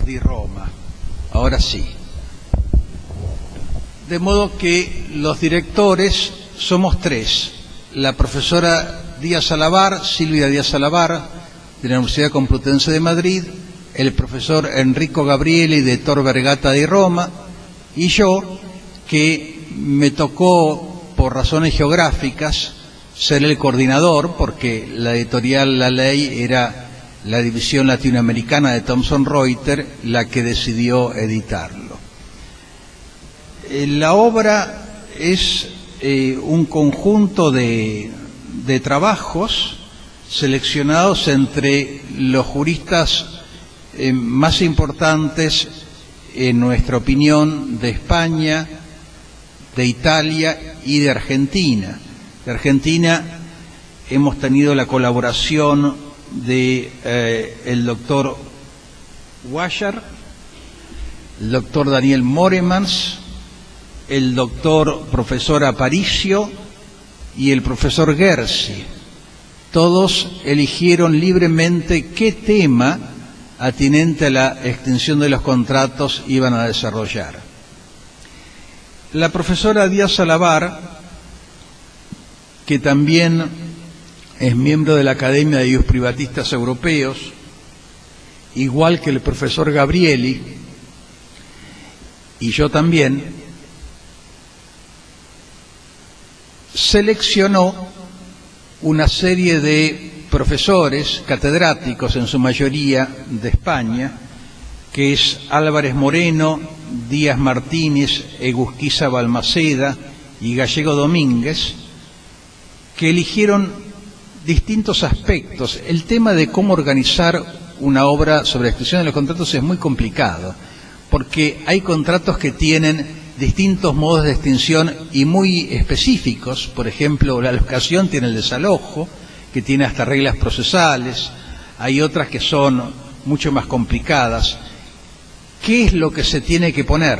di Roma. Ahora sí. De modo que los directores somos tres: la profesora Díaz Alabar, Silvia Díaz Alabar, de la Universidad Complutense de Madrid, el profesor Enrico Gabrieli de Tor Vergata di Roma, y yo, que me tocó por razones geográficas ser el coordinador, porque la editorial La Ley era la división latinoamericana de Thomson Reuters la que decidió editarlo. La obra es un conjunto de trabajos seleccionados entre los juristas más importantes, en nuestra opinión, de España, de Italia y de Argentina. De Argentina hemos tenido la colaboración de el doctor Guayar, el doctor Daniel Moremans, el doctor profesor Aparicio y el profesor Gersi. Todos eligieron libremente qué tema atinente a la extinción de los contratos iban a desarrollar. La profesora Díaz Alabar, que también es miembro de la Academia de Privatistas Europeos, igual que el profesor Gabrieli, y yo también, seleccionó una serie de profesores, catedráticos en su mayoría de España, que es Álvarez Moreno, Díaz Martínez, Egusquiza Balmaceda y Gallego Domínguez, que eligieron distintos aspectos. El tema de cómo organizar una obra sobre la extinción de los contratos es muy complicado, porque hay contratos que tienen distintos modos de extinción y muy específicos. Por ejemplo, la locación tiene el desalojo, que tiene hasta reglas procesales. Hay otras que son mucho más complicadas. ¿Qué es lo que se tiene que poner?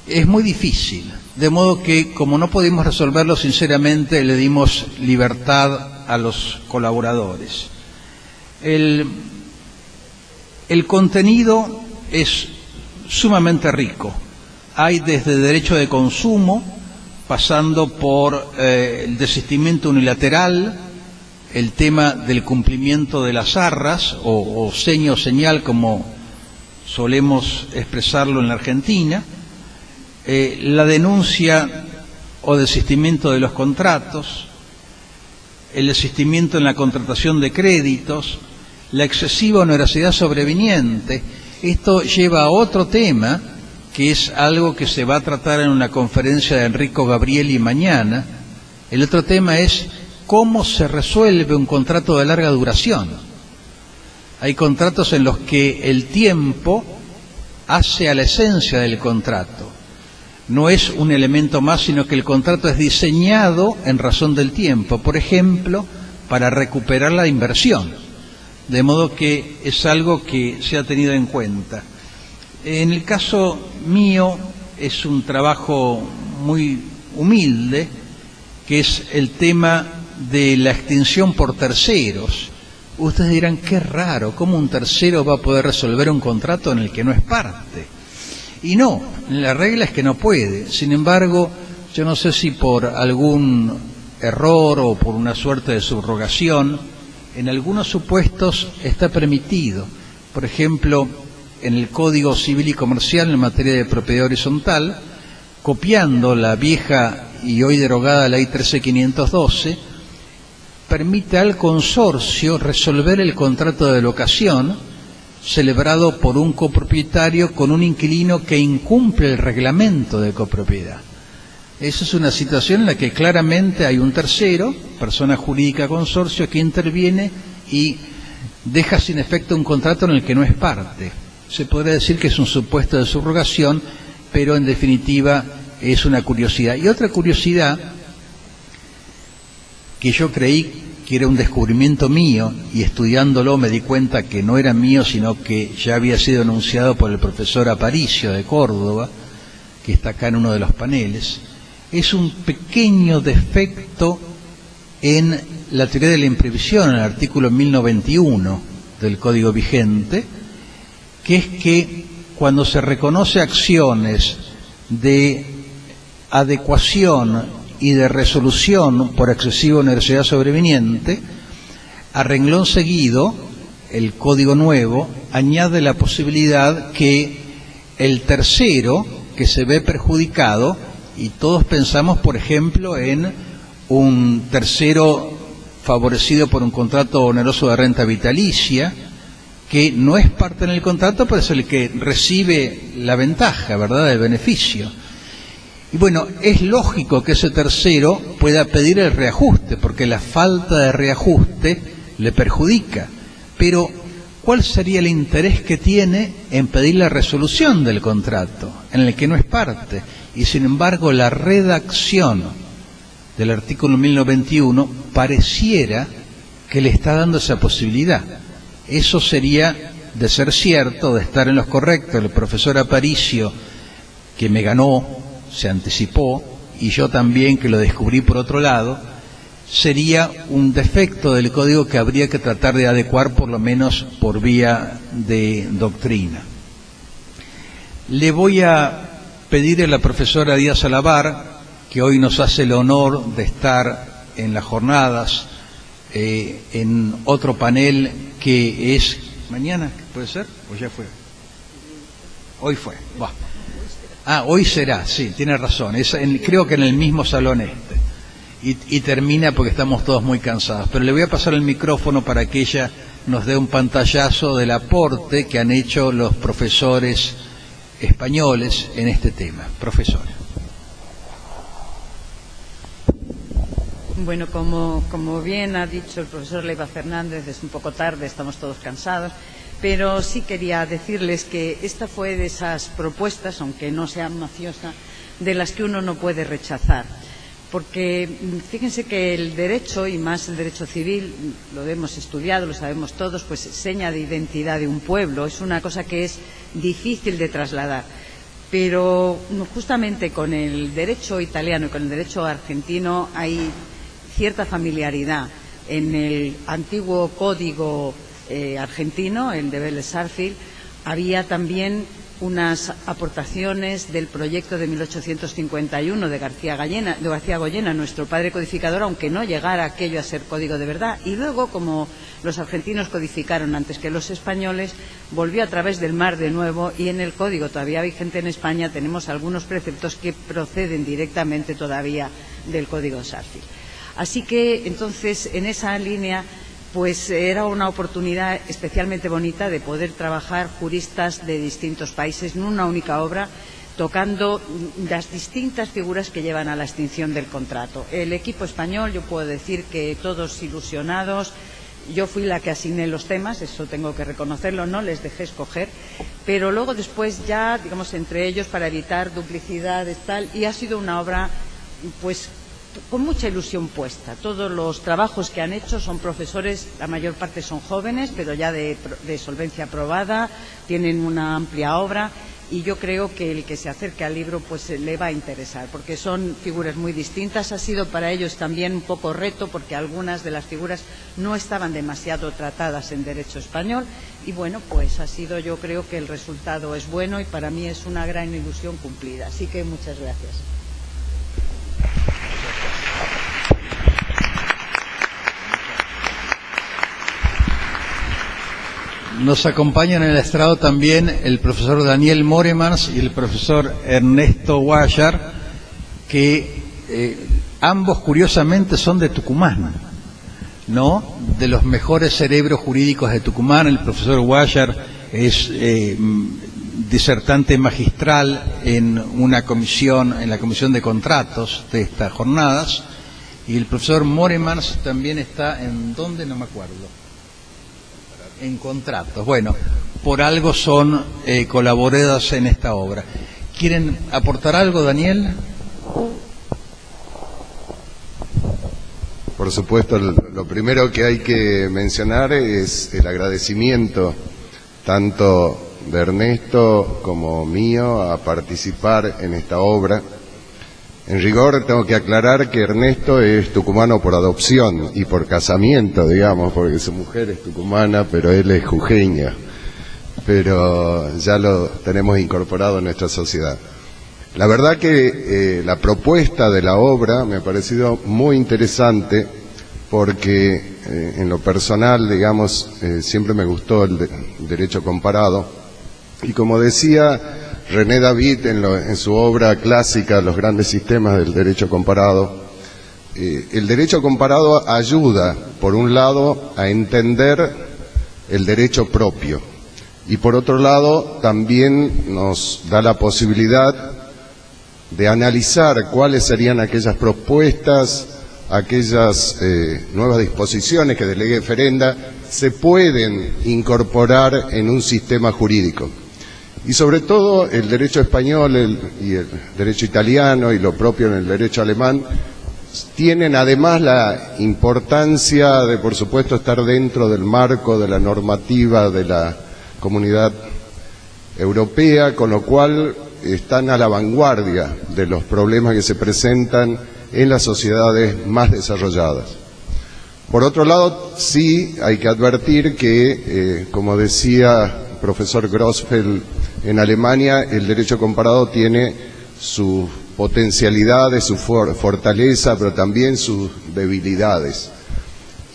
Es muy difícil, de modo que, como no pudimos resolverlo, sinceramente le dimos libertad a los colaboradores. El contenido es sumamente rico. Hay desde derecho de consumo, pasando por el desistimiento unilateral, el tema del cumplimiento de las arras, o seña o señal, como solemos expresarlo en la Argentina, la denuncia o desistimiento de los contratos, el desistimiento en la contratación de créditos, la excesiva onerosidad sobreviniente. Esto lleva a otro tema, que es algo que se va a tratar en una conferencia de Enrico Gabrieli mañana. El otro tema es cómo se resuelve un contrato de larga duración. Hay contratos en los que el tiempo hace a la esencia del contrato. No es un elemento más, sino que el contrato es diseñado en razón del tiempo, por ejemplo, para recuperar la inversión. De modo que es algo que se ha tenido en cuenta. En el caso mío es un trabajo muy humilde, que es el tema de la extinción por terceros. Ustedes dirán, qué raro, ¿cómo un tercero va a poder resolver un contrato en el que no es parte? Y no, la regla es que no puede. Sin embargo, yo no sé si por algún error o por una suerte de subrogación, en algunos supuestos está permitido. Por ejemplo, en el Código Civil y Comercial en materia de propiedad horizontal, copiando la vieja y hoy derogada Ley 13.512, permite al consorcio resolver el contrato de locación celebrado por un copropietario con un inquilino que incumple el reglamento de copropiedad. Esa es una situación en la que claramente hay un tercero, persona jurídica consorcio, que interviene y deja sin efecto un contrato en el que no es parte. Se podría decir que es un supuesto de subrogación, pero en definitiva es una curiosidad. Y otra curiosidad que yo creí que era un descubrimiento mío, y estudiándolo me di cuenta que no era mío, sino que ya había sido anunciado por el profesor Aparicio de Córdoba, que está acá en uno de los paneles, es un pequeño defecto en la teoría de la imprevisión, en el artículo 1091 del Código vigente, que es que cuando se reconoce acciones de adecuación y de resolución por excesiva onerosidad sobreviniente, a renglón seguido, el Código Nuevo añade la posibilidad que el tercero que se ve perjudicado, y todos pensamos, por ejemplo, en un tercero favorecido por un contrato oneroso de renta vitalicia, que no es parte en el contrato, pero es el que recibe la ventaja, ¿verdad?, del beneficio. Y bueno, es lógico que ese tercero pueda pedir el reajuste, porque la falta de reajuste le perjudica. Pero, ¿cuál sería el interés que tiene en pedir la resolución del contrato, en el que no es parte? Y sin embargo, la redacción del artículo 1091 pareciera que le está dando esa posibilidad. Eso sería, de ser cierto, de estar en los correctos, el profesor Aparicio, que me ganó, se anticipó, y yo también, que lo descubrí por otro lado, sería un defecto del código que habría que tratar de adecuar, por lo menos por vía de doctrina. Le voy a pedir a la profesora Díaz Alabar, que hoy nos hace el honor de estar en las jornadas, en otro panel que es mañana, ¿puede ser? ¿O ya fue? Hoy fue. Bah. Hoy será, sí, tiene razón. Creo que en el mismo salón y termina porque estamos todos muy cansados. Pero le voy a pasar el micrófono para que ella nos dé un pantallazo del aporte que han hecho los profesores españoles en este tema. Profesora. Bueno, como bien ha dicho el profesor Leiva Fernández, es un poco tarde, estamos todos cansados, pero sí quería decirles que esta fue de esas propuestas, aunque no sea mafiosa, de las que uno no puede rechazar. Porque fíjense que el derecho, y más el derecho civil, lo hemos estudiado, lo sabemos todos, pues seña de identidad de un pueblo, es una cosa que es difícil de trasladar. Pero justamente con el derecho italiano y con el derecho argentino hay cierta familiaridad. En el antiguo código argentino, el de Vélez Sarsfield, había también unas aportaciones del proyecto de 1851 de García Goyena, nuestro padre codificador, aunque no llegara aquello a ser código de verdad. Y luego, como los argentinos codificaron antes que los españoles, volvió a través del mar de nuevo, y en el código todavía vigente en España tenemos algunos preceptos que proceden directamente todavía del código Sarsfield. Así que, entonces, en esa línea, pues era una oportunidad especialmente bonita de poder trabajar juristas de distintos países en una única obra, tocando las distintas figuras que llevan a la extinción del contrato. El equipo español, yo puedo decir que todos ilusionados. Yo fui la que asigné los temas, eso tengo que reconocerlo, no les dejé escoger, pero luego después ya, digamos, entre ellos, para evitar duplicidades, tal, y ha sido una obra, pues, con mucha ilusión puesta. Todos los trabajos que han hecho son profesores, la mayor parte son jóvenes, pero ya de solvencia aprobada, tienen una amplia obra, y yo creo que el que se acerque al libro pues le va a interesar, porque son figuras muy distintas. Ha sido para ellos también un poco reto, porque algunas de las figuras no estaban demasiado tratadas en derecho español, y bueno, pues ha sido, yo creo que el resultado es bueno, y para mí es una gran ilusión cumplida. Así que muchas gracias. Nos acompañan en el estrado también el profesor Daniel Moremans y el profesor Ernesto Guayar, que ambos curiosamente son de Tucumán, ¿no? De los mejores cerebros jurídicos de Tucumán. El profesor Guayar es disertante magistral en una comisión, en la comisión de contratos de estas jornadas, y el profesor Moremans también está en ¿dónde? No me acuerdo. En contratos. Bueno, por algo son colaboradores en esta obra. ¿Quieren aportar algo, Daniel? Por supuesto, lo primero que hay que mencionar es el agradecimiento tanto de Ernesto como mío a participar en esta obra. En rigor tengo que aclarar que Ernesto es tucumano por adopción y por casamiento, digamos, porque su mujer es tucumana, pero él es jujeño. pero ya lo tenemos incorporado en nuestra sociedad. La verdad que la propuesta de la obra me ha parecido muy interesante porque en lo personal, digamos, siempre me gustó el derecho comparado y como decía René David en su obra clásica Los grandes sistemas del derecho comparado, el derecho comparado ayuda, por un lado, a entender el derecho propio y por otro lado también nos da la posibilidad de analizar cuáles serían aquellas propuestas, aquellas nuevas disposiciones que de ley ferenda se pueden incorporar en un sistema jurídico. Y sobre todo el derecho español y el derecho italiano y lo propio en el derecho alemán tienen además la importancia de, por supuesto, estar dentro del marco de la normativa de la Comunidad Europea, con lo cual están a la vanguardia de los problemas que se presentan en las sociedades más desarrolladas. Por otro lado, sí hay que advertir que, como decía el profesor Grossfeld, en Alemania el derecho comparado tiene sus potencialidades, su fortaleza, pero también sus debilidades.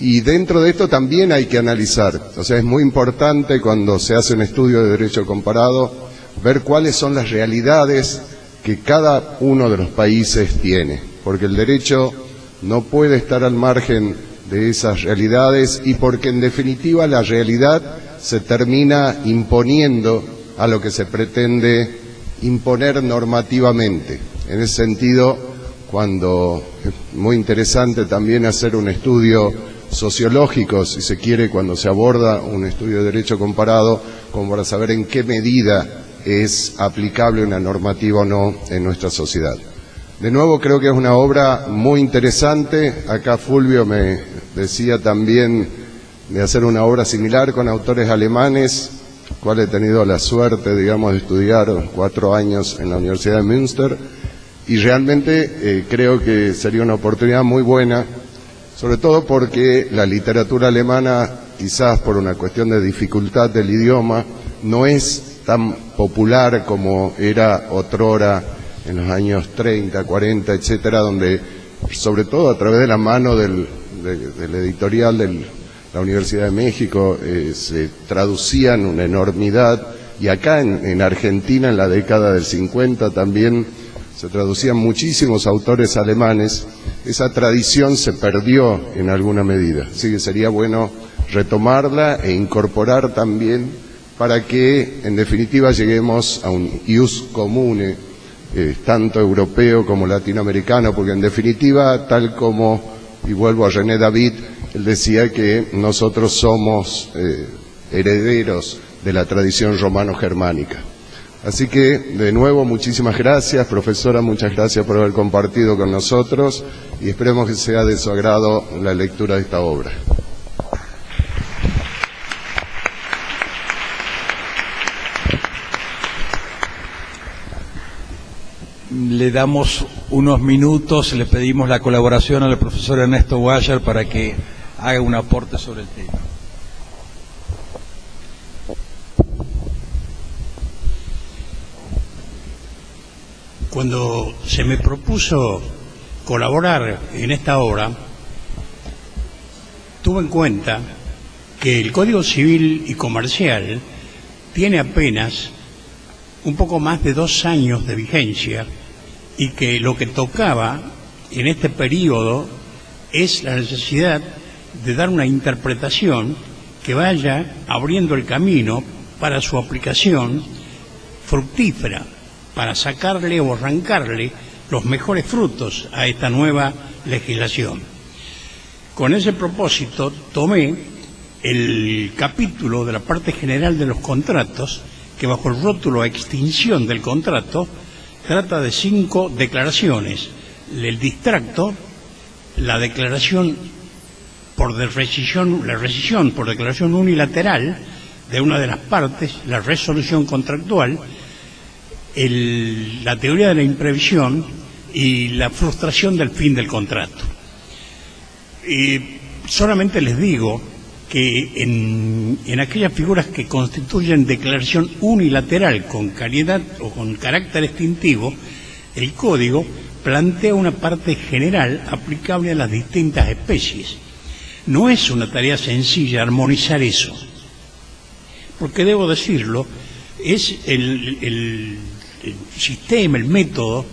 Y dentro de esto también hay que analizar, o sea, es muy importante cuando se hace un estudio de derecho comparado ver cuáles son las realidades que cada uno de los países tiene, porque el derecho no puede estar al margen de esas realidades y porque en definitiva la realidad se termina imponiendo a lo que se pretende imponer normativamente. En ese sentido, cuando es muy interesante también hacer un estudio sociológico, si se quiere, cuando se aborda un estudio de derecho comparado, como para saber en qué medida es aplicable una normativa o no en nuestra sociedad. De nuevo, creo que es una obra muy interesante. Acá Fulvio me decía también de hacer una obra similar con autores alemanes, cual he tenido la suerte, digamos, de estudiar 4 años en la Universidad de Münster, y realmente creo que sería una oportunidad muy buena, sobre todo porque la literatura alemana, quizás por una cuestión de dificultad del idioma, no es tan popular como era otrora en los años 30, 40, etcétera, donde, sobre todo a través de la mano del editorial de la Universidad de México, se traducían una enormidad, y acá en Argentina en la década del 50 también se traducían muchísimos autores alemanes. Esa tradición se perdió en alguna medida, así que sería bueno retomarla e incorporar también para que en definitiva lleguemos a un ius comune, tanto europeo como latinoamericano, porque en definitiva, tal como, y vuelvo a René David, él decía que nosotros somos herederos de la tradición romano-germánica. Así que, de nuevo, muchísimas gracias, profesora, muchas gracias por haber compartido con nosotros y esperemos que sea de su agrado la lectura de esta obra. Le damos unos minutos, le pedimos la colaboración al profesor Ernesto Guayar para que haga un aporte sobre el tema. Cuando se me propuso colaborar en esta obra, tuve en cuenta que el Código Civil y Comercial tiene apenas un poco más de 2 años de vigencia y que lo que tocaba en este periodo es la necesidad de dar una interpretación que vaya abriendo el camino para su aplicación fructífera, para sacarle o arrancarle los mejores frutos a esta nueva legislación. Con ese propósito tomé el capítulo de la parte general de los contratos, que bajo el rótulo extinción del contrato trata de 5 declaraciones: el distracto, la declaración por rescisión, la rescisión por declaración unilateral de una de las partes, la resolución contractual, la teoría de la imprevisión y la frustración del fin del contrato. Y solamente les digo que en aquellas figuras que constituyen declaración unilateral con calidad o con carácter extintivo, el código plantea una parte general aplicable a las distintas especies. No es una tarea sencilla armonizar eso, porque debo decirlo, es el sistema, el método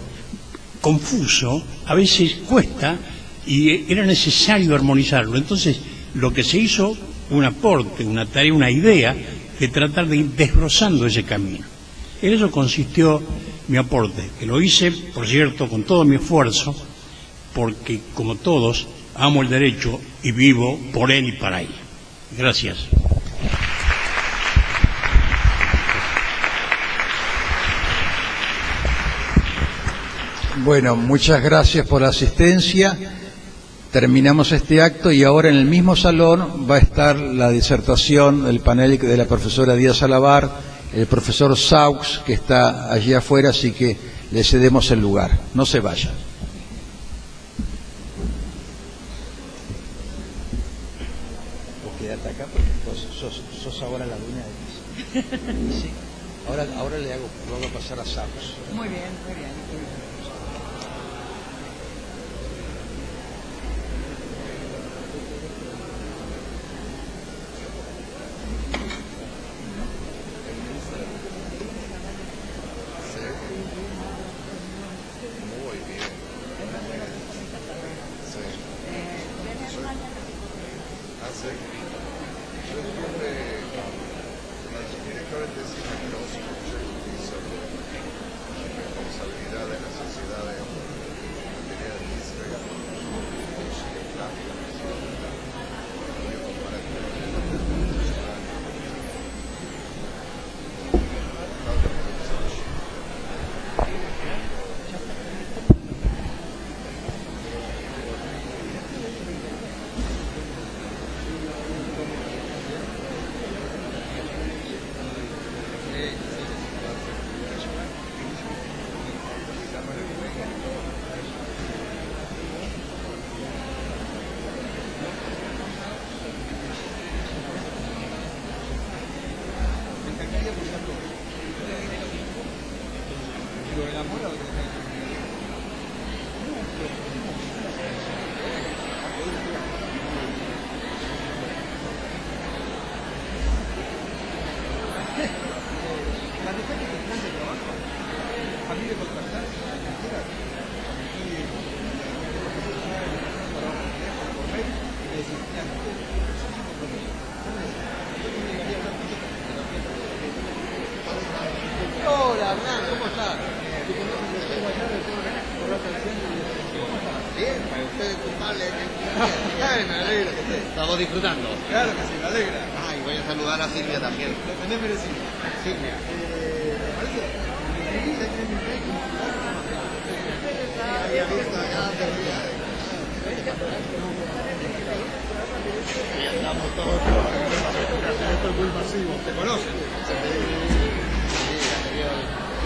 confuso, a veces cuesta y era necesario armonizarlo. Entonces, lo que se hizo, un aporte, una tarea, una idea de tratar de ir desbrozando ese camino. En eso consistió mi aporte, que lo hice, por cierto, con todo mi esfuerzo, porque, como todos, amo el derecho y vivo por él y para él. Gracias. Bueno, muchas gracias por la asistencia. Terminamos este acto y ahora en el mismo salón va a estar la disertación del panel de la profesora Díaz Alabar, el profesor Saux, que está allí afuera, así que le cedemos el lugar. No se vayan. Vos quedate acá porque sos ahora la dueña de piso. Sí. Ahora lo hago pasar a Saux. Muy bien, muy bien. Hola, Hernán, ¿cómo estás? Bien, para ustedes culpables. Me alegra. Estamos disfrutando. Claro que sí, me alegra. Ah, y voy a saludar a Silvia también. Lo tenés merecido. Silvia. Había visto acá, y andamos todos. Esto es muy masivo. ¿Te conocen?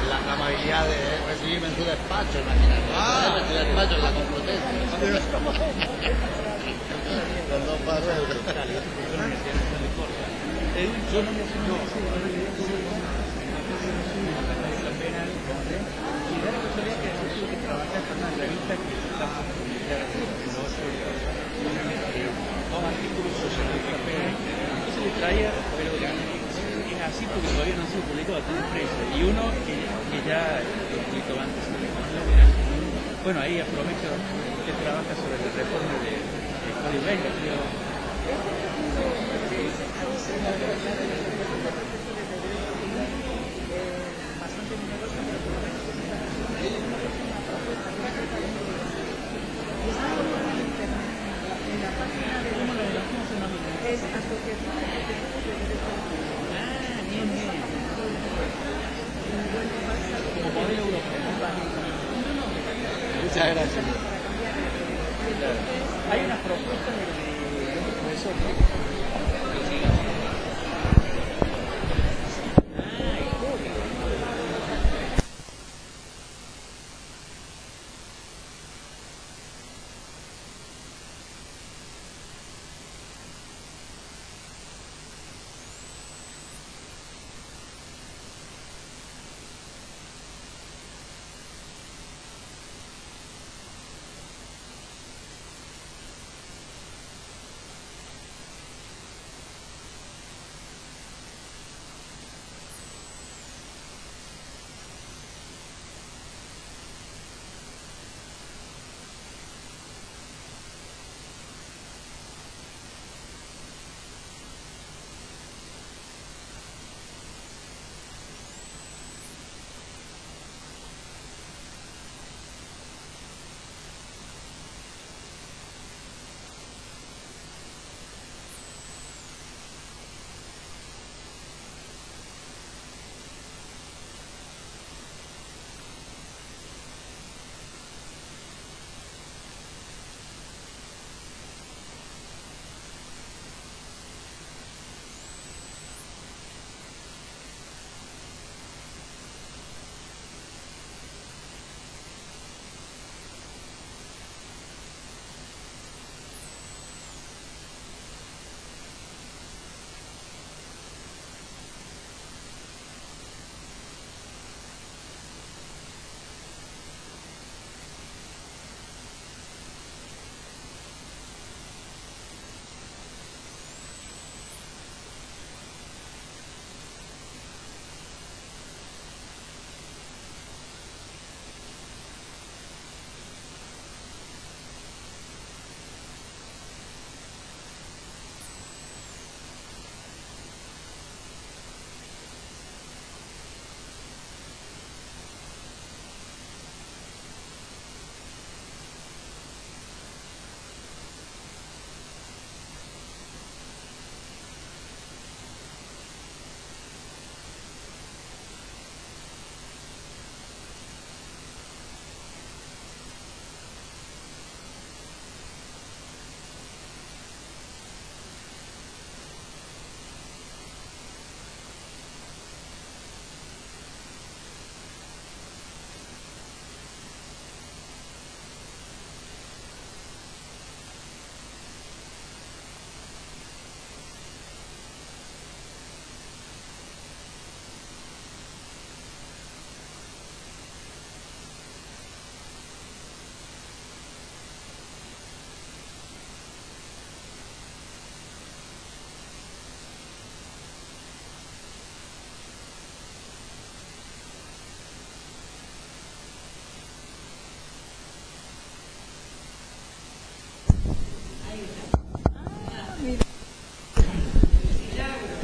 La amabilidad de recibirme en su despacho, imagínate. En su despacho, en la Complutense. Con dos padres. Yo no me traía, pero es así porque todavía no ha sido publicado, está en prensa. Y uno que ya lo publicó antes. Bueno, ahí aprovecho que trabaja sobre la reforma del Código Belga, creo. Muchas gracias. Hay unas propuestas de un profesor, ¿no?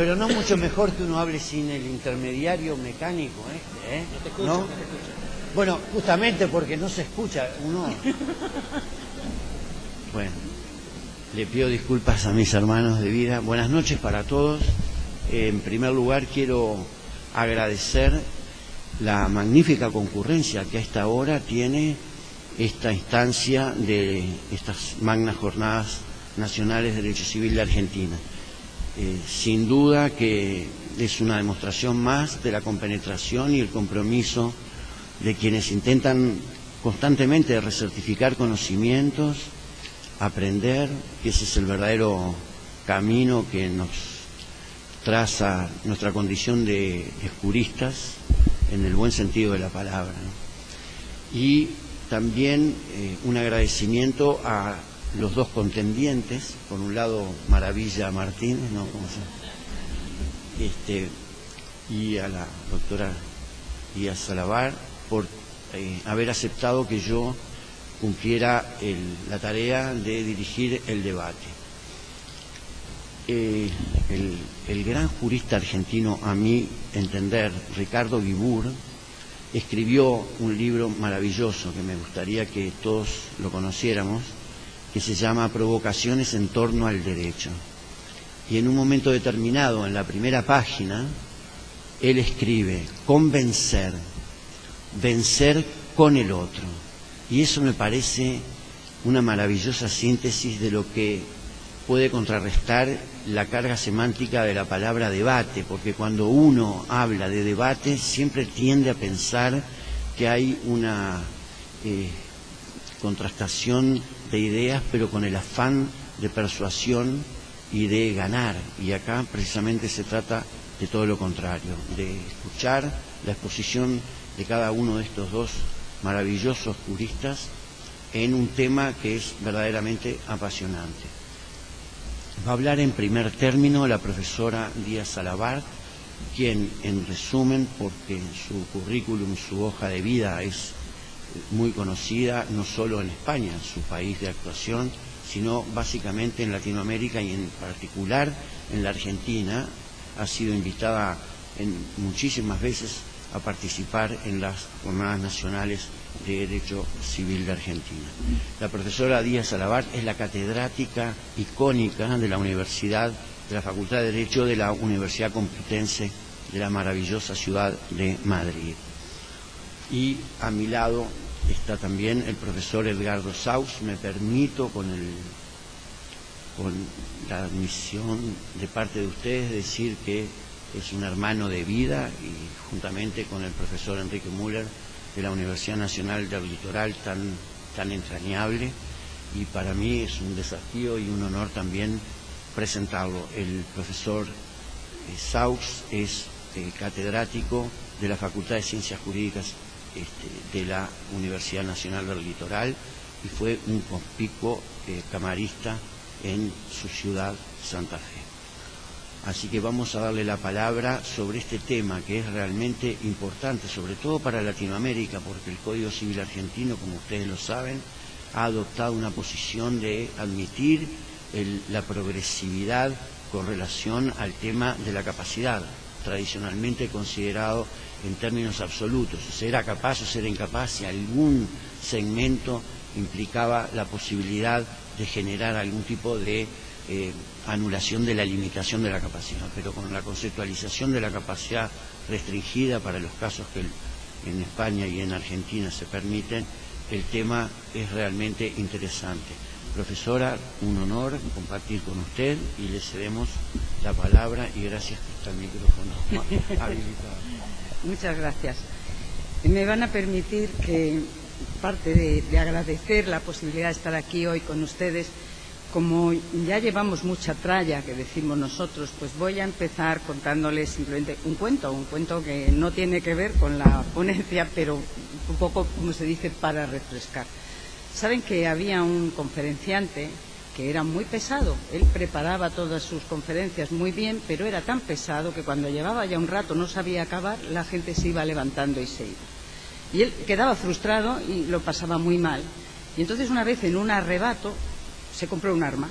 Pero no mucho mejor que uno hable sin el intermediario mecánico, ¿eh? No te escucha, ¿No? no te escucha. Bueno, justamente porque no se escucha uno. Bueno, le pido disculpas a mis hermanos de vida. Buenas noches para todos. En primer lugar quiero agradecer la magnífica concurrencia que a esta hora tiene esta instancia de estas magnas jornadas nacionales de Derecho Civil de Argentina. Sin duda que es una demostración más de la compenetración y el compromiso de quienes intentan constantemente recertificar conocimientos, aprender, que ese es el verdadero camino que nos traza nuestra condición de juristas en el buen sentido de la palabra, ¿no? Y también un agradecimiento a los dos contendientes, por un lado Maravilla Martínez, ¿no? ¿Cómo se llama? Y a la doctora Díaz Salavar por haber aceptado que yo cumpliera la tarea de dirigir el debate. El gran jurista argentino, a mi entender, Ricardo Guibur, escribió un libro maravilloso que me gustaría que todos lo conociéramos, que se llama Provocaciones en torno al derecho. Y en un momento determinado, en la primera página, él escribe: convencer, vencer con el otro. Y eso me parece una maravillosa síntesis de lo que puede contrarrestar la carga semántica de la palabra debate, porque cuando uno habla de debate siempre tiende a pensar que hay una contrastación de ideas, pero con el afán de persuasión y de ganar. Y acá precisamente se trata de todo lo contrario, de escuchar la exposición de cada uno de estos dos maravillosos juristas en un tema que es verdaderamente apasionante. Va a hablar en primer término la profesora Díaz Salavar, quien, en resumen, porque su currículum, su hoja de vida es muy conocida no solo en España, su país de actuación, sino básicamente en Latinoamérica y en particular en la Argentina. Ha sido invitada muchísimas veces a participar en las jornadas nacionales de Derecho Civil de Argentina. La profesora Díaz Salavar es la catedrática icónica de la Universidad, de la Facultad de Derecho de la Universidad Complutense de la maravillosa ciudad de Madrid. Y a mi lado está también el profesor Edgardo Saus. Me permito, con la admisión de parte de ustedes, decir que es un hermano de vida, y juntamente con el profesor Enrique Müller de la Universidad Nacional del Litoral, tan entrañable, y para mí es un desafío y un honor también presentarlo. El profesor Saus es catedrático de la Facultad de Ciencias Jurídicas de la Universidad Nacional del Litoral y fue un conspicuo camarista en su ciudad, Santa Fe. Así que vamos a darle la palabra sobre este tema que es realmente importante, sobre todo para Latinoamérica, porque el Código Civil argentino, como ustedes lo saben, ha adoptado una posición de admitir la progresividad con relación al tema de la capacidad, tradicionalmente considerado en términos absolutos. Ser capaz o ser incapaz, si algún segmento implicaba la posibilidad de generar algún tipo de anulación de la limitación de la capacidad, pero con la conceptualización de la capacidad restringida para los casos que en España y en Argentina se permiten, el tema es realmente interesante. Profesora, un honor compartir con usted y le cedemos la palabra y gracias que está el micrófono habilitado. Muchas gracias. Me van a permitir que, parte de agradecer la posibilidad de estar aquí hoy con ustedes, como ya llevamos mucha tralla, que decimos nosotros, pues voy a empezar contándoles simplemente un cuento que no tiene que ver con la ponencia, pero un poco, como se dice, para refrescar. Saben que había un conferenciante que era muy pesado. Él preparaba todas sus conferencias muy bien, pero era tan pesado que cuando llevaba ya un rato no sabía acabar, la gente se iba levantando y se iba. Y él quedaba frustrado y lo pasaba muy mal. Y entonces una vez, en un arrebato, se compró un arma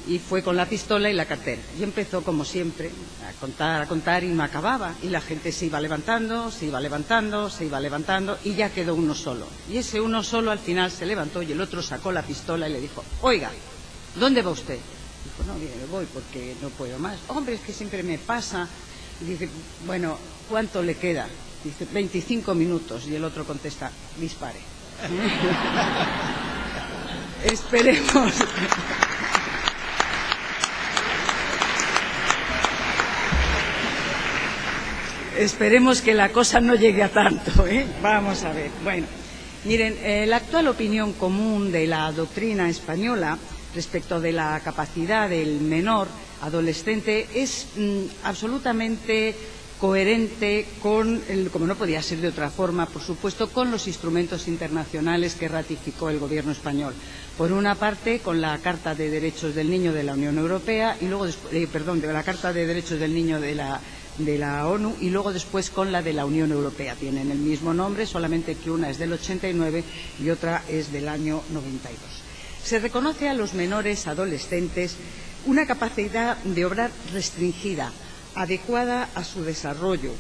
y fue con la pistola y la cartera. Y empezó, como siempre, a contar y no acababa. Y la gente se iba levantando, se iba levantando, se iba levantando y ya quedó uno solo. Y ese uno solo al final se levantó y el otro sacó la pistola y le dijo: oiga, ¿dónde va usted? Dijo: no, mire, me voy porque no puedo más. Hombre, es que siempre me pasa. Y dice: bueno, ¿cuánto le queda? Dice: 25 minutos. Y el otro contesta: dispare. Esperemos. Esperemos que la cosa no llegue a tanto, ¿eh? Vamos a ver. Bueno, miren, la actual opinión común de la doctrina española respecto de la capacidad del menor adolescente es absolutamente coherente con, como no podía ser de otra forma, por supuesto, con los instrumentos internacionales que ratificó el Gobierno español. Por una parte, con la Carta de Derechos del Niño de la Unión Europea y luego, de la Carta de Derechos del Niño de la ONU y luego después con la de la Unión Europea. Tienen el mismo nombre, solamente que una es del 89 y otra es del año 92. Se reconoce a los menores adolescentes una capacidad de obrar restringida, adecuada a su desarrollo,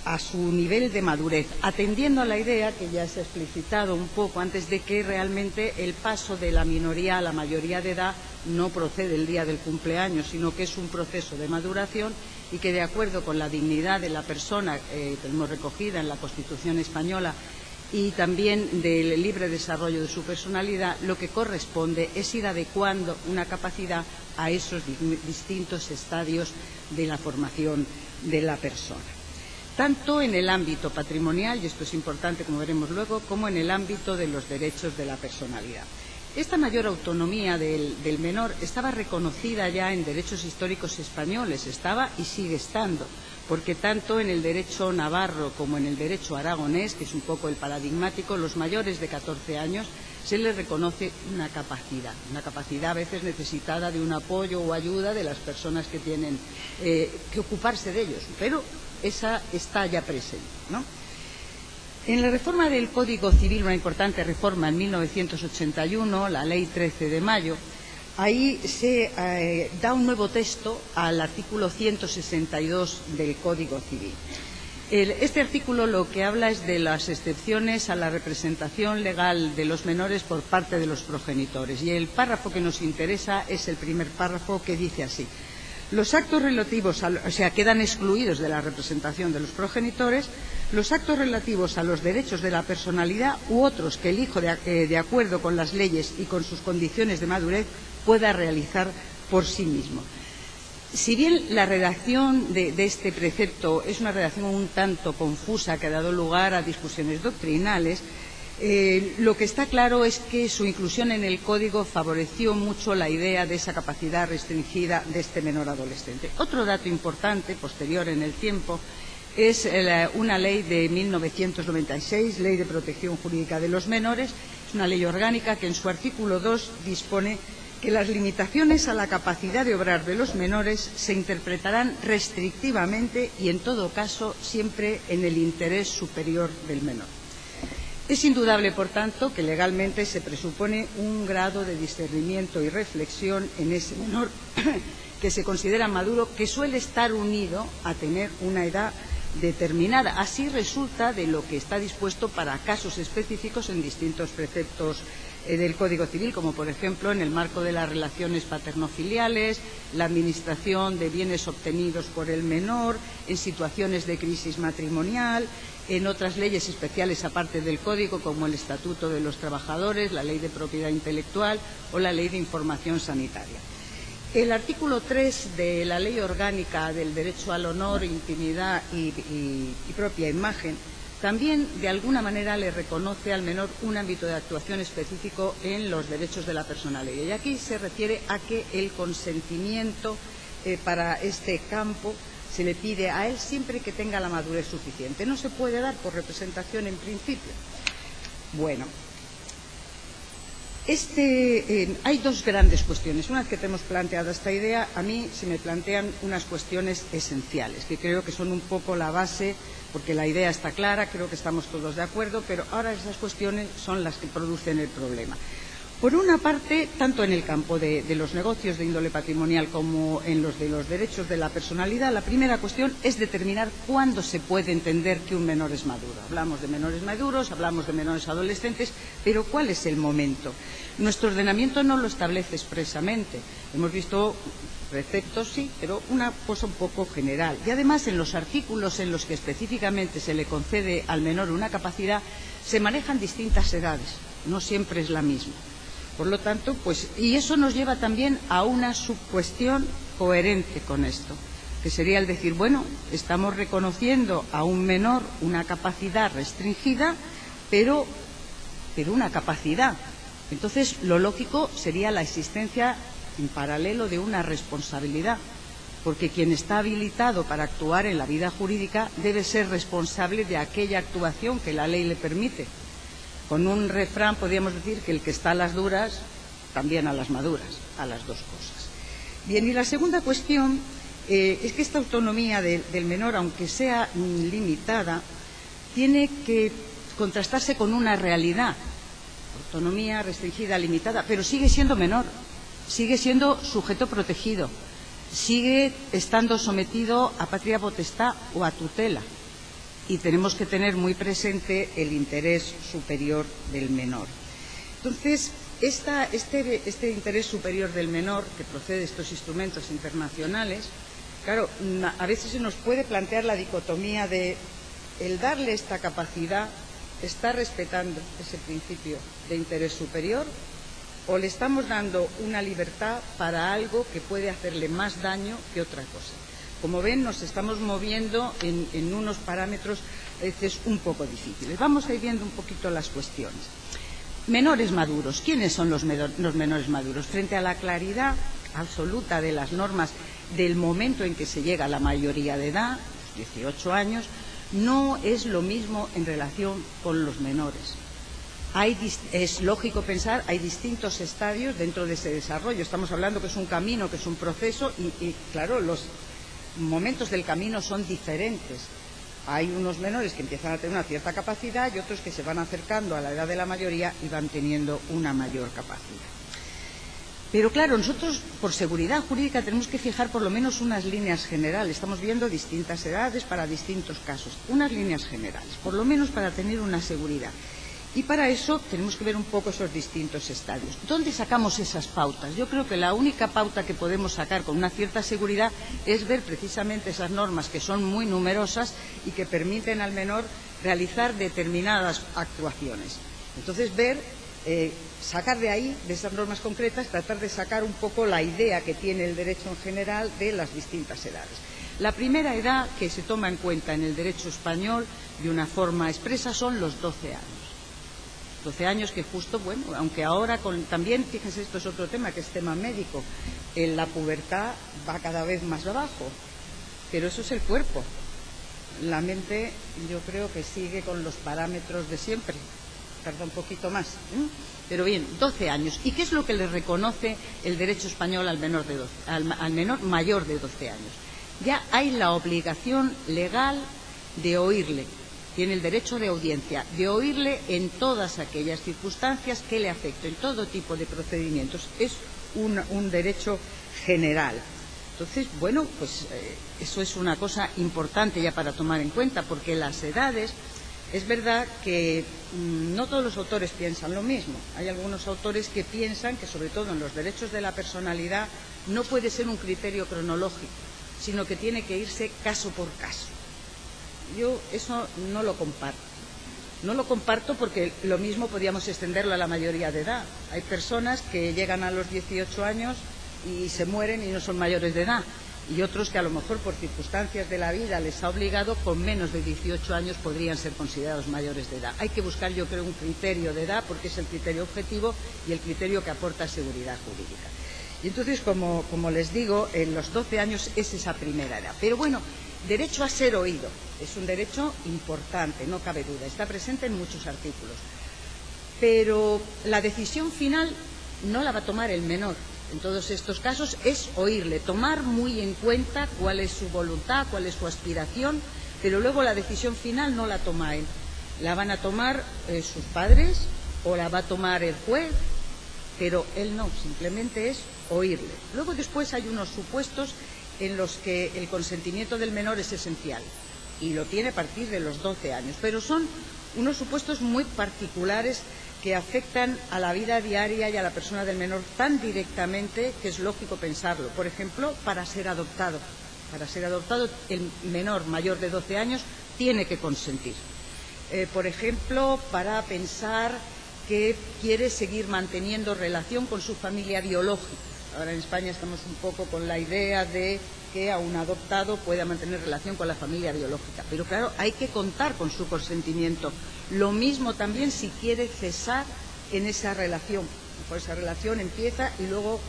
a su nivel de madurez, atendiendo a la idea que ya se ha explicitado un poco antes de que realmente el paso de la minoría a la mayoría de edad no procede el día del cumpleaños, sino que es un proceso de maduración y que, de acuerdo con la dignidad de la persona que tenemos recogida en la Constitución española y también del libre desarrollo de su personalidad, lo que corresponde es ir adecuando una capacidad a esos distintos estadios de la formación de la persona, tanto en el ámbito patrimonial, y esto es importante como veremos luego, como en el ámbito de los derechos de la personalidad. Esta mayor autonomía del menor estaba reconocida ya en derechos históricos españoles, estaba y sigue estando, porque tanto en el derecho navarro como en el derecho aragonés, que es un poco el paradigmático, los mayores de 14 años se les reconoce una capacidad a veces necesitada de un apoyo o ayuda de las personas que tienen que ocuparse de ellos, pero esa está ya presente, ¿no? En la reforma del Código Civil, una importante reforma en 1981, la Ley 13 de mayo, ahí se da un nuevo texto al artículo 162 del Código Civil. Este artículo lo que habla es de las excepciones a la representación legal de los menores por parte de los progenitores. Y el párrafo que nos interesa es el primer párrafo, que dice así: los actos relativos, quedan excluidos de la representación de los progenitores los actos relativos a los derechos de la personalidad u otros que el hijo, de acuerdo con las leyes y con sus condiciones de madurez, pueda realizar por sí mismo. Si bien la redacción de este precepto es una redacción un tanto confusa que ha dado lugar a discusiones doctrinales, lo que está claro es que su inclusión en el Código favoreció mucho la idea de esa capacidad restringida de este menor adolescente. Otro dato importante, posterior en el tiempo, es una ley de 1996, Ley de Protección Jurídica de los Menores. Es una ley orgánica que en su artículo 2 dispone que las limitaciones a la capacidad de obrar de los menores se interpretarán restrictivamente y, en todo caso, siempre en el interés superior del menor. Es indudable, por tanto, que legalmente se presupone un grado de discernimiento y reflexión en ese menor que se considera maduro, que suele estar unido a tener una edad determinada. Así resulta de lo que está dispuesto para casos específicos en distintos preceptos del Código Civil, como por ejemplo en el marco de las relaciones paterno-filiales, la administración de bienes obtenidos por el menor, en situaciones de crisis matrimonial, en otras leyes especiales aparte del Código, como el Estatuto de los Trabajadores, la Ley de Propiedad Intelectual o la Ley de Información Sanitaria. El artículo 3 de la Ley Orgánica del Derecho al Honor, Intimidad y Propia Imagen también, de alguna manera, le reconoce al menor un ámbito de actuación específico en los derechos de la personalidad. Y aquí se refiere a que el consentimiento para este campo se le pide a él siempre que tenga la madurez suficiente. No se puede dar por representación en principio. Bueno, hay dos grandes cuestiones. Una vez que tenemos planteada esta idea, a mí se me plantean unas cuestiones esenciales, que creo que son un poco la base, porque la idea está clara, creo que estamos todos de acuerdo, pero ahora esas cuestiones son las que producen el problema. Por una parte, tanto en el campo de los negocios de índole patrimonial como en los de los derechos de la personalidad, la primera cuestión es determinar cuándo se puede entender que un menor es maduro. Hablamos de menores maduros, hablamos de menores adolescentes, pero ¿cuál es el momento? Nuestro ordenamiento no lo establece expresamente. Hemos visto preceptos, sí, pero una cosa un poco general. Y además, en los artículos en los que específicamente se le concede al menor una capacidad, se manejan distintas edades, no siempre es la misma. Por lo tanto, y eso nos lleva también a una subcuestión coherente con esto, que sería el decir, bueno, estamos reconociendo a un menor una capacidad restringida, pero una capacidad. Entonces, lo lógico sería la existencia en paralelo de una responsabilidad, porque quien está habilitado para actuar en la vida jurídica debe ser responsable de aquella actuación que la ley le permite. Con un refrán podríamos decir que el que está a las duras, también a las maduras, a las dos cosas. Bien, y la segunda cuestión es que esta autonomía del menor, aunque sea limitada, tiene que contrastarse con una realidad. Autonomía restringida, limitada, pero sigue siendo menor, sigue siendo sujeto protegido, sigue estando sometido a patria potestad o a tutela. Y tenemos que tener muy presente el interés superior del menor. Entonces, este interés superior del menor, que procede de estos instrumentos internacionales, claro, a veces se nos puede plantear la dicotomía de el darle esta capacidad, ¿está respetando ese principio de interés superior o le estamos dando una libertad para algo que puede hacerle más daño que otra cosa? Como ven, nos estamos moviendo en unos parámetros a veces un poco difíciles. Vamos a ir viendo un poquito las cuestiones. Menores maduros. ¿Quiénes son los menores maduros? Frente a la claridad absoluta de las normas del momento en que se llega a la mayoría de edad, 18 años, no es lo mismo en relación con los menores. Es lógico pensar, hay distintos estadios dentro de ese desarrollo. Estamos hablando que es un camino, que es un proceso y claro, los momentos del camino son diferentes. Hay unos menores que empiezan a tener una cierta capacidad y otros que se van acercando a la edad de la mayoría y van teniendo una mayor capacidad. Pero claro, nosotros por seguridad jurídica tenemos que fijar por lo menos unas líneas generales. Estamos viendo distintas edades para distintos casos. Unas líneas generales, por lo menos para tener una seguridad. Y para eso tenemos que ver un poco esos distintos estadios. ¿Dónde sacamos esas pautas? Yo creo que la única pauta que podemos sacar con una cierta seguridad es ver precisamente esas normas que son muy numerosas y que permiten al menor realizar determinadas actuaciones. Entonces, sacar de ahí, de esas normas concretas, tratar de sacar un poco la idea que tiene el derecho en general de las distintas edades. La primera edad que se toma en cuenta en el derecho español de una forma expresa son los 12 años. 12 años que justo, bueno, aunque ahora también, fíjense, esto es otro tema, que es tema médico, la pubertad va cada vez más abajo, pero eso es el cuerpo. La mente yo creo que sigue con los parámetros de siempre, tarda un poquito más, pero bien, 12 años. ¿Y qué es lo que le reconoce el derecho español al menor mayor de 12 años? Ya hay la obligación legal de oírle. Tiene el derecho de audiencia, de oírle en todas aquellas circunstancias que le afecten, en todo tipo de procedimientos. Es un derecho general. Entonces, bueno, pues eso es una cosa importante ya para tomar en cuenta, porque las edades, es verdad que no todos los autores piensan lo mismo. Hay algunos autores que piensan que, sobre todo en los derechos de la personalidad, no puede ser un criterio cronológico, sino que tiene que irse caso por caso. Yo eso no lo comparto. No lo comparto porque lo mismo podríamos extenderlo a la mayoría de edad. Hay personas que llegan a los 18 años y se mueren y no son mayores de edad. Y otros que a lo mejor por circunstancias de la vida les ha obligado, con menos de 18 años podrían ser considerados mayores de edad. Hay que buscar, yo creo, un criterio de edad porque es el criterio objetivo y el criterio que aporta seguridad jurídica. Y entonces, como les digo, en los 12 años es esa primera edad. Pero bueno, derecho a ser oído es un derecho importante, no cabe duda, está presente en muchos artículos. Pero la decisión final no la va a tomar el menor. En todos estos casos es oírle, tomar muy en cuenta cuál es su voluntad, cuál es su aspiración, pero luego la decisión final no la toma él. La van a tomar sus padres o la va a tomar el juez, pero él no, simplemente es oírle. Luego después hay unos supuestos en los que el consentimiento del menor es esencial y lo tiene a partir de los 12 años, pero son unos supuestos muy particulares que afectan a la vida diaria y a la persona del menor tan directamente que es lógico pensarlo. Por ejemplo, para ser adoptado. Para ser adoptado, el menor mayor de 12 años tiene que consentir. Por ejemplo, para pensar que quiere seguir manteniendo relación con su familia biológica. Ahora en España estamos un poco con la idea de que a un adoptado pueda mantener relación con la familia biológica. Pero claro, hay que contar con su consentimiento. Lo mismo también si quiere cesar en esa relación. Pues esa relación empieza y luego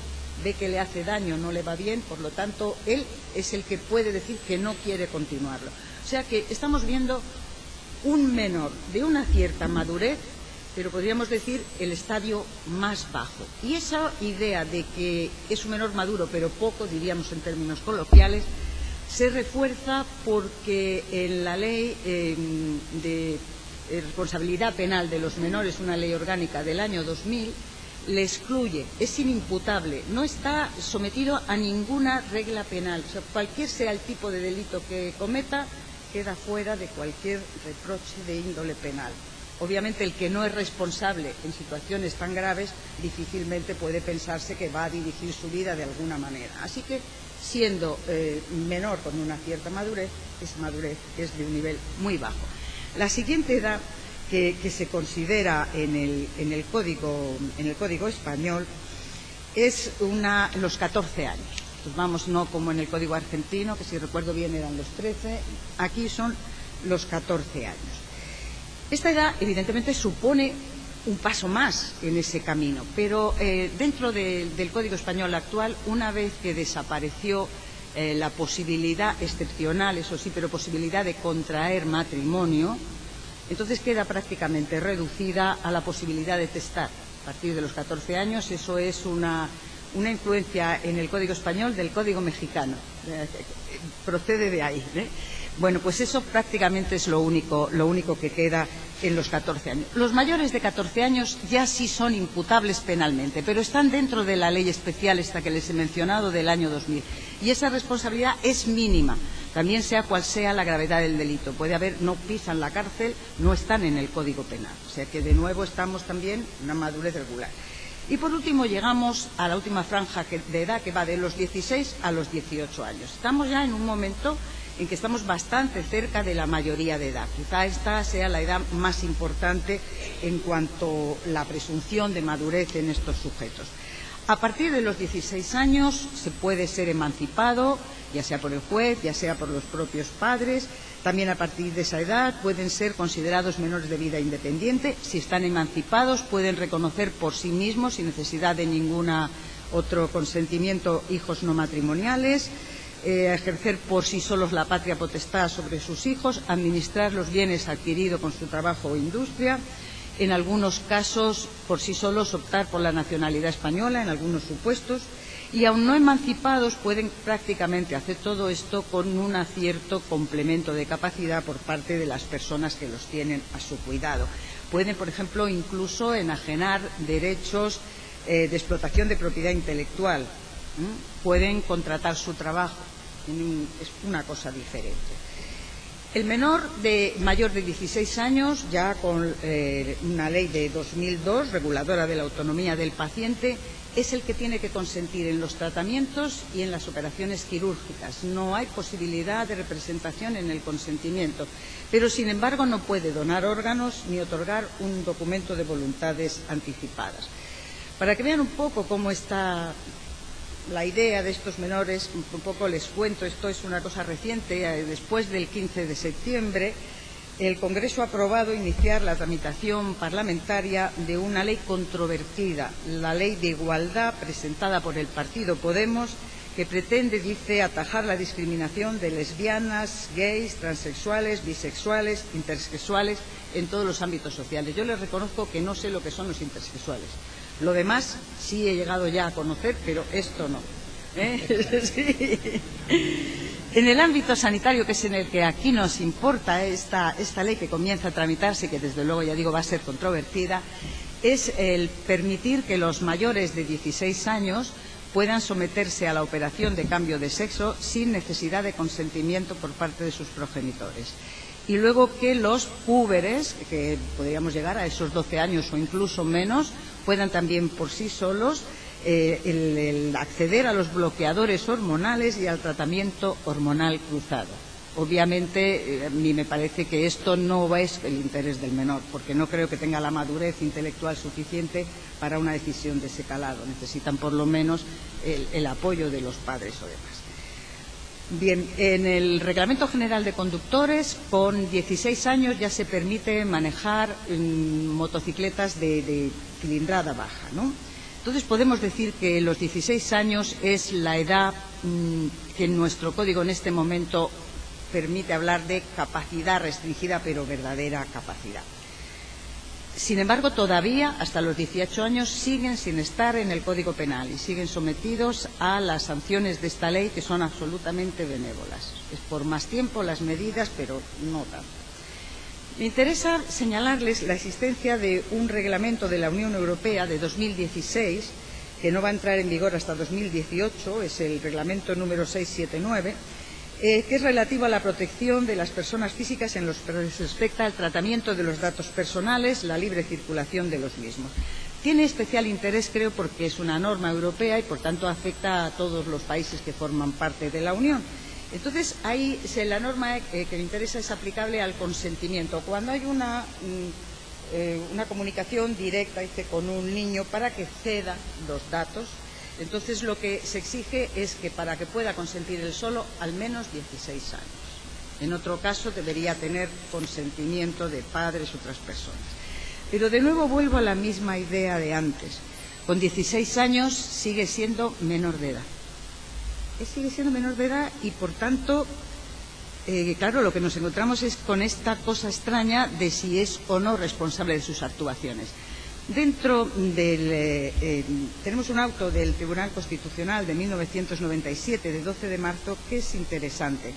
ve que le hace daño, no le va bien, por lo tanto, él es el que puede decir que no quiere continuarlo. O sea que estamos viendo un menor de una cierta madurez, pero podríamos decir el estadio más bajo. Y esa idea de que es un menor maduro, pero poco, diríamos en términos coloquiales, se refuerza porque en la ley de responsabilidad penal de los menores, una ley orgánica del año 2000, le excluye, es inimputable, no está sometido a ninguna regla penal. O sea, cualquier sea el tipo de delito que cometa, queda fuera de cualquier reproche de índole penal. Obviamente, el que no es responsable en situaciones tan graves difícilmente puede pensarse que va a dirigir su vida de alguna manera. Así que, siendo menor con una cierta madurez, esa madurez es de un nivel muy bajo. La siguiente edad que se considera en el Código español es los 14 años. Pues vamos, no como en el Código argentino, que si recuerdo bien eran los 13, aquí son los 14 años. Esta edad, evidentemente, supone un paso más en ese camino, pero dentro del Código español actual, una vez que desapareció la posibilidad excepcional, eso sí, pero posibilidad de contraer matrimonio, entonces queda prácticamente reducida a la posibilidad de testar. A partir de los 14 años, eso es una influencia en el Código español del Código mexicano. Procede de ahí, ¿eh? Bueno, pues eso prácticamente es lo único que queda en los 14 años. Los mayores de 14 años ya sí son imputables penalmente, pero están dentro de la ley especial esta que les he mencionado del año 2000. Y esa responsabilidad es mínima, también sea cual sea la gravedad del delito. Puede haber, no pisan la cárcel, no están en el Código Penal. O sea que de nuevo estamos también en una madurez regular. Y por último llegamos a la última franja de edad, que va de los 16 a los 18 años. Estamos ya en un momento en que estamos bastante cerca de la mayoría de edad. Quizá esta sea la edad más importante en cuanto a la presunción de madurez en estos sujetos. A partir de los 16 años se puede ser emancipado, ya sea por el juez, ya sea por los propios padres. También a partir de esa edad pueden ser considerados menores de vida independiente. Si están emancipados, pueden reconocer por sí mismos, sin necesidad de ningún otro consentimiento, hijos no matrimoniales, ejercer por sí solos la patria potestad sobre sus hijos, administrar los bienes adquiridos con su trabajo o industria. En algunos casos, por sí solos, optar por la nacionalidad española, en algunos supuestos. Y aun no emancipados pueden prácticamente hacer todo esto con un cierto complemento de capacidad por parte de las personas que los tienen a su cuidado. Pueden, por ejemplo, incluso enajenar derechos de explotación de propiedad intelectual. Pueden contratar su trabajo. Es una cosa diferente. El menor mayor de 16 años, ya con una ley de 2002, reguladora de la autonomía del paciente, es el que tiene que consentir en los tratamientos y en las operaciones quirúrgicas. No hay posibilidad de representación en el consentimiento, pero sin embargo no puede donar órganos ni otorgar un documento de voluntades anticipadas. Para que vean un poco cómo está la idea de estos menores, un poco les cuento, esto es una cosa reciente. Después del 15 de septiembre, el Congreso ha aprobado iniciar la tramitación parlamentaria de una ley controvertida, la Ley de Igualdad, presentada por el partido Podemos, que pretende, dice, atajar la discriminación de lesbianas, gays, transexuales, bisexuales, intersexuales en todos los ámbitos sociales. Yo les reconozco que no sé lo que son los intersexuales. Lo demás sí he llegado ya a conocer, pero esto no. Sí. En el ámbito sanitario, que es en el que aquí nos importa esta ley que comienza a tramitarse, que desde luego, ya digo, va a ser controvertida, es el permitir que los mayores de 16 años puedan someterse a la operación de cambio de sexo sin necesidad de consentimiento por parte de sus progenitores. Y luego que los púberes, que podríamos llegar a esos 12 años o incluso menos, puedan también por sí solos el acceder a los bloqueadores hormonales y al tratamiento hormonal cruzado. Obviamente, a mí me parece que esto no es el interés del menor, porque no creo que tenga la madurez intelectual suficiente para una decisión de ese calado. Necesitan por lo menos el apoyo de los padres o demás. Bien, en el Reglamento General de Conductores, con 16 años ya se permite manejar motocicletas de cilindrada baja, ¿no? Entonces podemos decir que los 16 años es la edad que en nuestro código en este momento permite hablar de capacidad restringida, pero verdadera capacidad. Sin embargo, todavía hasta los 18 años siguen sin estar en el Código Penal y siguen sometidos a las sanciones de esta ley, que son absolutamente benévolas. Es por más tiempo las medidas, pero no tanto. Me interesa señalarles la existencia de un reglamento de la Unión Europea de 2016, que no va a entrar en vigor hasta 2018, es el reglamento número 679, que es relativo a la protección de las personas físicas en lo que respecta al tratamiento de los datos personales, la libre circulación de los mismos. Tiene especial interés, creo, porque es una norma europea y, por tanto, afecta a todos los países que forman parte de la Unión. Entonces, ahí la norma que me interesa es aplicable al consentimiento. Cuando hay una comunicación directa con un niño para que ceda los datos, entonces lo que se exige es que para que pueda consentir él solo, al menos 16 años. En otro caso, debería tener consentimiento de padres u otras personas. Pero de nuevo vuelvo a la misma idea de antes. Con 16 años sigue siendo menor de edad. Sigue siendo menor de edad y, por tanto, claro, lo que nos encontramos es con esta cosa extraña de si es o no responsable de sus actuaciones. Dentro del tenemos un auto del Tribunal Constitucional de 1997, de 12 de marzo, que es interesante,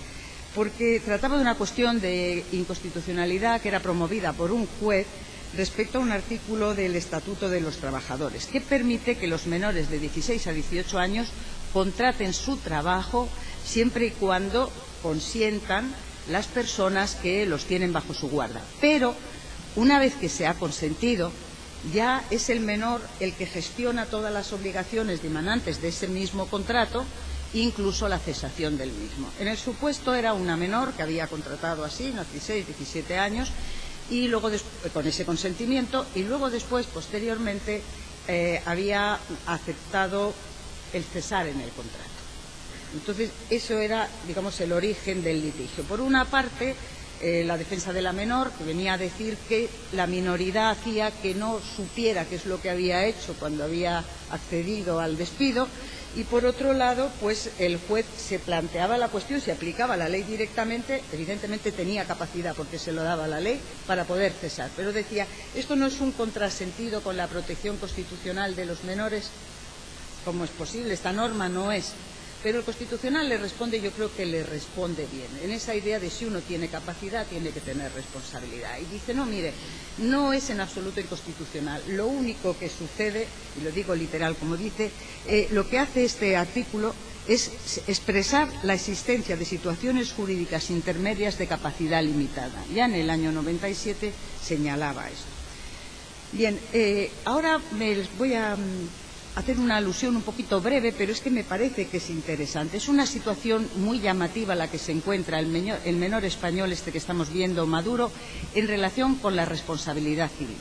porque trataba de una cuestión de inconstitucionalidad que era promovida por un juez respecto a un artículo del Estatuto de los Trabajadores, que permite que los menores de 16 a 18 años contraten su trabajo siempre y cuando consientan las personas que los tienen bajo su guarda. Pero, una vez que se ha consentido, ya es el menor el que gestiona todas las obligaciones dimanantes de ese mismo contrato, incluso la cesación del mismo. En el supuesto era una menor que había contratado así, unos 16, 17 años, y luego con ese consentimiento, y luego después, posteriormente, había aceptado el cesar en el contrato. Entonces, eso era, digamos, el origen del litigio. Por una parte, la defensa de la menor, que venía a decir que la minoridad hacía que no supiera qué es lo que había hecho cuando había accedido al despido, y por otro lado, pues el juez se planteaba la cuestión, si aplicaba la ley directamente, evidentemente tenía capacidad porque se lo daba la ley para poder cesar, pero decía, esto no es un contrasentido con la protección constitucional de los menores. ¿Cómo es posible? Esta norma no es. Pero el Constitucional le responde, yo creo que le responde bien, en esa idea de si uno tiene capacidad, tiene que tener responsabilidad. Y dice, no, mire, no es en absoluto inconstitucional. Lo único que sucede, y lo digo literal como dice, lo que hace este artículo es expresar la existencia de situaciones jurídicas intermedias de capacidad limitada. Ya en el año 97 señalaba esto. Bien, ahora me voy a hacer una alusión un poquito breve, pero es que me parece que es interesante. Es una situación muy llamativa la que se encuentra el menor español que estamos viendo, Maduro, en relación con la responsabilidad civil.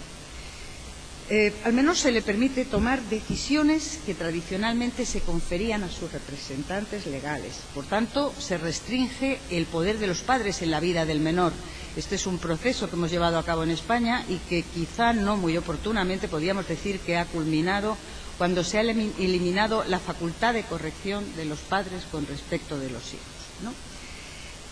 Al menor se le permite tomar decisiones que tradicionalmente se conferían a sus representantes legales. Por tanto, se restringe el poder de los padres en la vida del menor. Este es un proceso que hemos llevado a cabo en España y que quizá no muy oportunamente podríamos decir que ha culminado cuando se ha eliminado la facultad de corrección de los padres con respecto de los hijos, ¿no?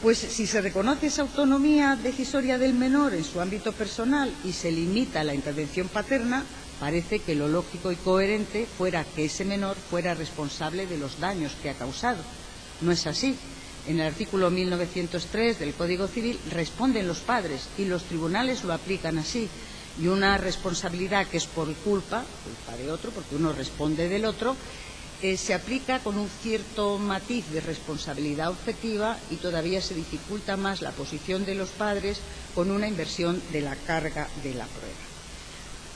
Pues si se reconoce esa autonomía decisoria del menor en su ámbito personal y se limita la intervención paterna, parece que lo lógico y coherente fuera que ese menor fuera responsable de los daños que ha causado. No es así. En el artículo 1903 del Código Civil responden los padres y los tribunales lo aplican así. y una responsabilidad que es por culpa de otro, porque uno responde del otro, se aplica con un cierto matiz de responsabilidad objetiva y todavía se dificulta más la posición de los padres con una inversión de la carga de la prueba.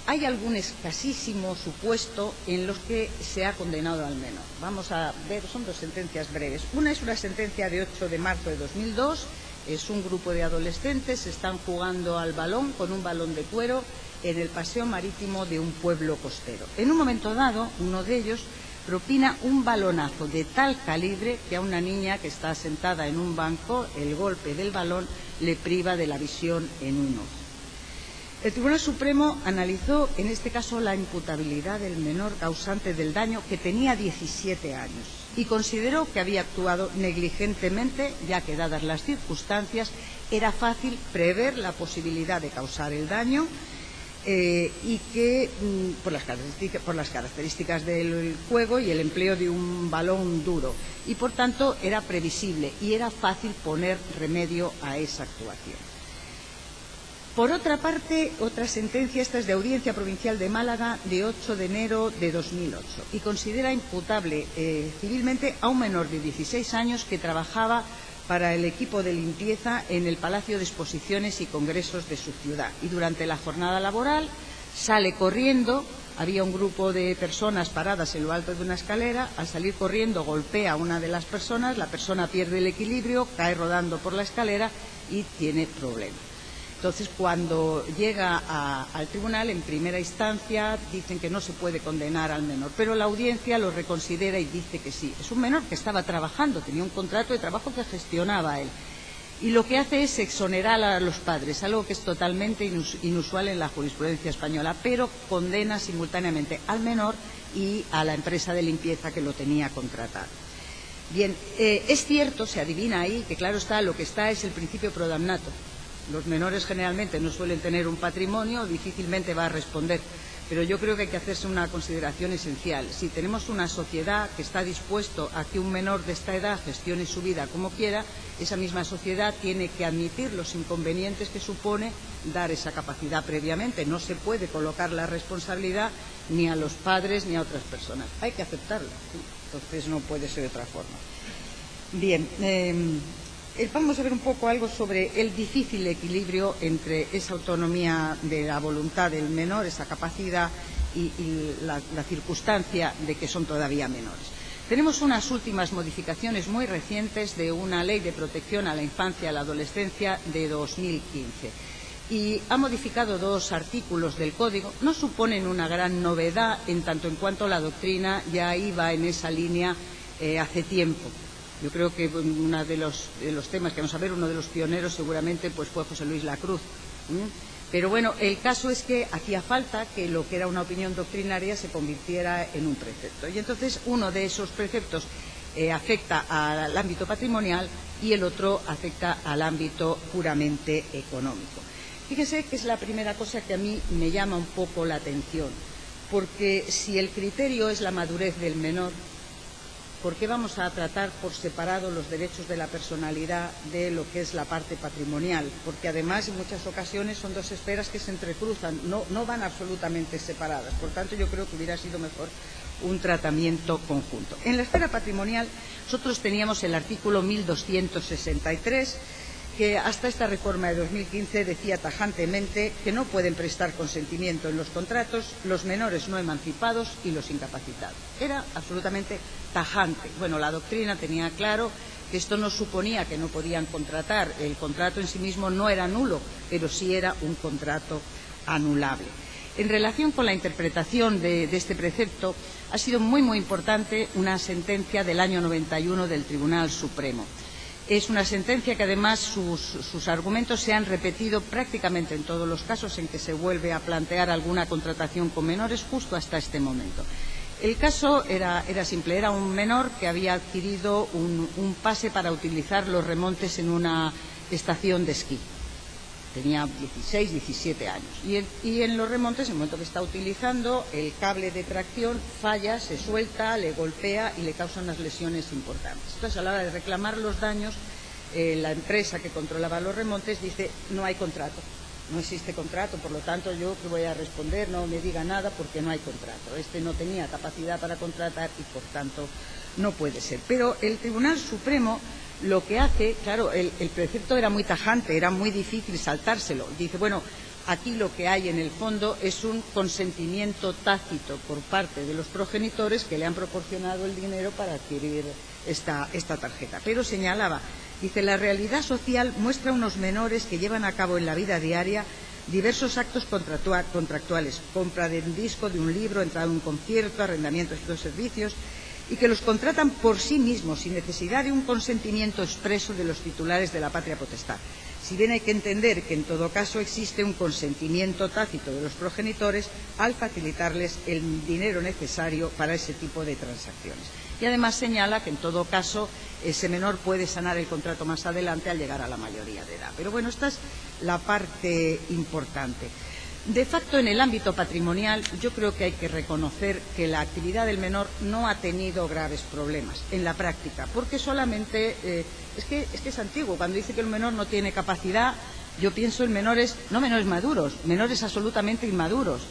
Hay algún escasísimo supuesto en los que se ha condenado al menor. Vamos a ver, son dos sentencias breves. Una es una sentencia de 8 de marzo de 2002. Es un grupo de adolescentes, están jugando al balón con un balón de cuero en el paseo marítimo de un pueblo costero. En un momento dado, uno de ellos propina un balonazo de tal calibre que a una niña que está sentada en un banco, el golpe del balón le priva de la visión en un ojo. El Tribunal Supremo analizó en este caso la imputabilidad del menor causante del daño, que tenía 17 años, y consideró que había actuado negligentemente, ya que, dadas las circunstancias, era fácil prever la posibilidad de causar el daño y que, por las características del juego y el empleo de un balón duro, y por tanto era previsible y era fácil poner remedio a esa actuación. Por otra parte, otra sentencia, esta es de Audiencia Provincial de Málaga, de 8 de enero de 2008, y considera imputable civilmente a un menor de 16 años que trabajaba para el equipo de limpieza en el Palacio de Exposiciones y Congresos de su ciudad. Y durante la jornada laboral sale corriendo, había un grupo de personas paradas en lo alto de una escalera, al salir corriendo golpea a una de las personas, la persona pierde el equilibrio, cae rodando por la escalera y tiene problemas. Entonces, cuando llega al tribunal, en primera instancia, dicen que no se puede condenar al menor, pero la audiencia lo reconsidera y dice que sí. Es un menor que estaba trabajando, tenía un contrato de trabajo que gestionaba él. Y lo que hace es exonerar a los padres, algo que es totalmente inusual en la jurisprudencia española, pero condena simultáneamente al menor y a la empresa de limpieza que lo tenía contratado. Bien, es cierto, se adivina ahí, que claro está, lo que está es el principio pro damnato. Los menores generalmente no suelen tener un patrimonio, difícilmente va a responder, pero yo creo que hay que hacerse una consideración esencial. Si tenemos una sociedad que está dispuesto a que un menor de esta edad gestione su vida como quiera, esa misma sociedad tiene que admitir los inconvenientes que supone dar esa capacidad previamente. No se puede colocar la responsabilidad ni a los padres ni a otras personas. Hay que aceptarla, ¿sí? Entonces no puede ser de otra forma. Bien, vamos a ver un poco algo sobre el difícil equilibrio entre esa autonomía de la voluntad del menor, esa capacidad y la circunstancia de que son todavía menores. Tenemos unas últimas modificaciones muy recientes de una ley de protección a la infancia y a la adolescencia de 2015 y ha modificado 2 artículos del Código. No suponen una gran novedad en tanto en cuanto la doctrina ya iba en esa línea hace tiempo. Yo creo que uno de los temas que vamos a ver, uno de los pioneros seguramente pues fue José Luis Lacruz. Pero bueno, el caso es que hacía falta que lo que era una opinión doctrinaria se convirtiera en un precepto. Y entonces uno de esos preceptos afecta al ámbito patrimonial y el otro afecta al ámbito puramente económico. Fíjese que es la primera cosa que a mí me llama un poco la atención, porque si el criterio es la madurez del menor, ¿por qué vamos a tratar por separado los derechos de la personalidad de lo que es la parte patrimonial? Porque además en muchas ocasiones son 2 esferas que se entrecruzan, no van absolutamente separadas. Por tanto, yo creo que hubiera sido mejor un tratamiento conjunto. En la esfera patrimonial nosotros teníamos el artículo 1263, que hasta esta reforma de 2015 decía tajantemente que no pueden prestar consentimiento en los contratos los menores no emancipados y los incapacitados. Era absolutamente tajante. Bueno, la doctrina tenía claro que esto no suponía que no podían contratar. El contrato en sí mismo no era nulo, pero sí era un contrato anulable. En relación con la interpretación de este precepto, ha sido muy importante una sentencia del año 91 del Tribunal Supremo. Es una sentencia que además sus argumentos se han repetido prácticamente en todos los casos en que se vuelve a plantear alguna contratación con menores justo hasta este momento. El caso era simple, era un menor que había adquirido un pase para utilizar los remontes en una estación de esquí. Tenía 16, 17 años. Y en los remontes, en el momento que está utilizando, el cable de tracción falla, se suelta, le golpea y le causa unas lesiones importantes. Entonces, a la hora de reclamar los daños, la empresa que controlaba los remontes dice no hay contrato. No existe contrato, por lo tanto yo que voy a responder, no me diga nada porque no hay contrato. Este no tenía capacidad para contratar y por tanto no puede ser. Pero el Tribunal Supremo lo que hace, claro, el precepto era muy tajante, era muy difícil saltárselo. Dice, bueno, aquí lo que hay en el fondo es un consentimiento tácito por parte de los progenitores que le han proporcionado el dinero para adquirir esta tarjeta. Pero señalaba, dice, la realidad social muestra unos menores que llevan a cabo en la vida diaria diversos actos contractuales, compra de un disco, de un libro, entrada a un concierto, arrendamiento de estos servicios, y que los contratan por sí mismos, sin necesidad de un consentimiento expreso de los titulares de la patria potestad. Si bien hay que entender que en todo caso existe un consentimiento tácito de los progenitores al facilitarles el dinero necesario para ese tipo de transacciones. Y además señala que en todo caso ese menor puede sanar el contrato más adelante al llegar a la mayoría de edad. Pero bueno, esta es la parte importante. De facto, en el ámbito patrimonial, yo creo que hay que reconocer que la actividad del menor no ha tenido graves problemas en la práctica, porque solamente es que es antiguo. Cuando dice que el menor no tiene capacidad, yo pienso en menores, no menores maduros, menores absolutamente inmaduros.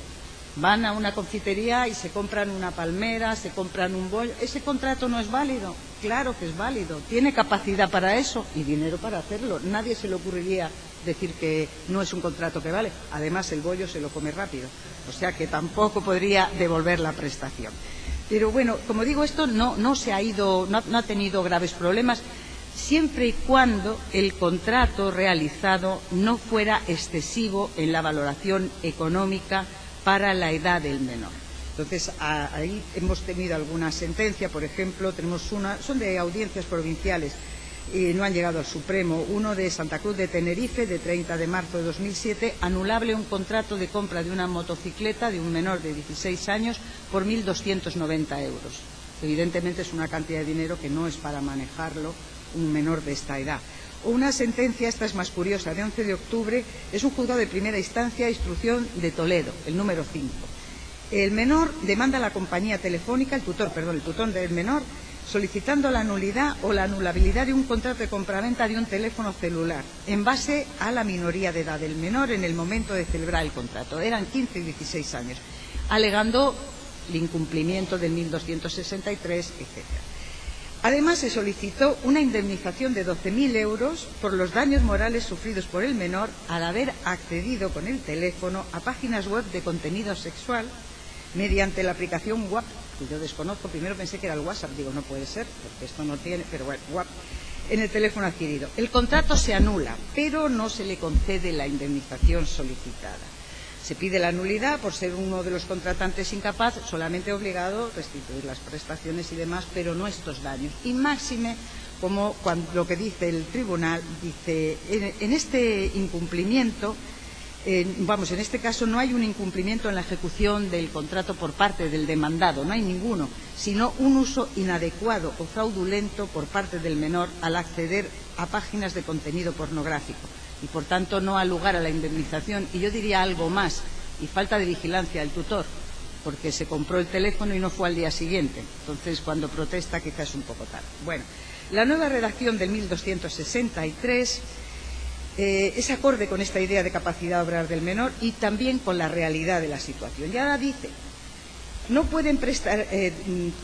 Van a una confitería y se compran una palmera, se compran un bollo. ¿Ese contrato no es válido? Claro que es válido. Tiene capacidad para eso y dinero para hacerlo. Nadie se le ocurriría decir que no es un contrato que vale. Además, el bollo se lo come rápido. O sea que tampoco podría devolver la prestación. Pero bueno, como digo, esto no ha tenido graves problemas, siempre y cuando el contrato realizado no fuera excesivo en la valoración económica para la edad del menor. Entonces, ahí hemos tenido alguna sentencia, por ejemplo, tenemos son de audiencias provinciales, y no han llegado al Supremo, uno de Santa Cruz de Tenerife, de 30 de marzo de 2007, anulable un contrato de compra de una motocicleta de un menor de 16 años por 1.290 euros. Evidentemente es una cantidad de dinero que no es para manejarlo un menor de esta edad. O una sentencia, esta es más curiosa, de 11 de octubre, es un juzgado de primera instancia, instrucción de Toledo, el número 5. El menor demanda a la compañía telefónica, el tutor del menor, solicitando la nulidad o la anulabilidad de un contrato de compraventa de un teléfono celular, en base a la minoría de edad del menor en el momento de celebrar el contrato. Eran 15 y 16 años, alegando el incumplimiento del 1263, etc. Además, se solicitó una indemnización de 12.000 euros por los daños morales sufridos por el menor al haber accedido con el teléfono a páginas web de contenido sexual mediante la aplicación WhatsApp, que yo desconozco. Primero pensé que era el WhatsApp, digo, no puede ser, porque esto no tiene, pero bueno, WhatsApp, en el teléfono adquirido. El contrato se anula, pero no se le concede la indemnización solicitada. Se pide la nulidad por ser uno de los contratantes incapaz, solamente obligado a restituir las prestaciones y demás, pero no estos daños. Y máxime, como lo que dice el tribunal, dice, en este incumplimiento, en este caso no hay un incumplimiento en la ejecución del contrato por parte del demandado, no hay ninguno, sino un uso inadecuado o fraudulento por parte del menor al acceder a páginas de contenido pornográfico. Y por tanto no ha lugar a la indemnización. Y yo diría algo más, y falta de vigilancia del tutor, porque se compró el teléfono y no fue al día siguiente. Entonces, cuando protesta, quizás es un poco tarde. Bueno, la nueva redacción del 1263 es acorde con esta idea de capacidad obrar del menor y también con la realidad de la situación. Y ahora dice, no pueden prestar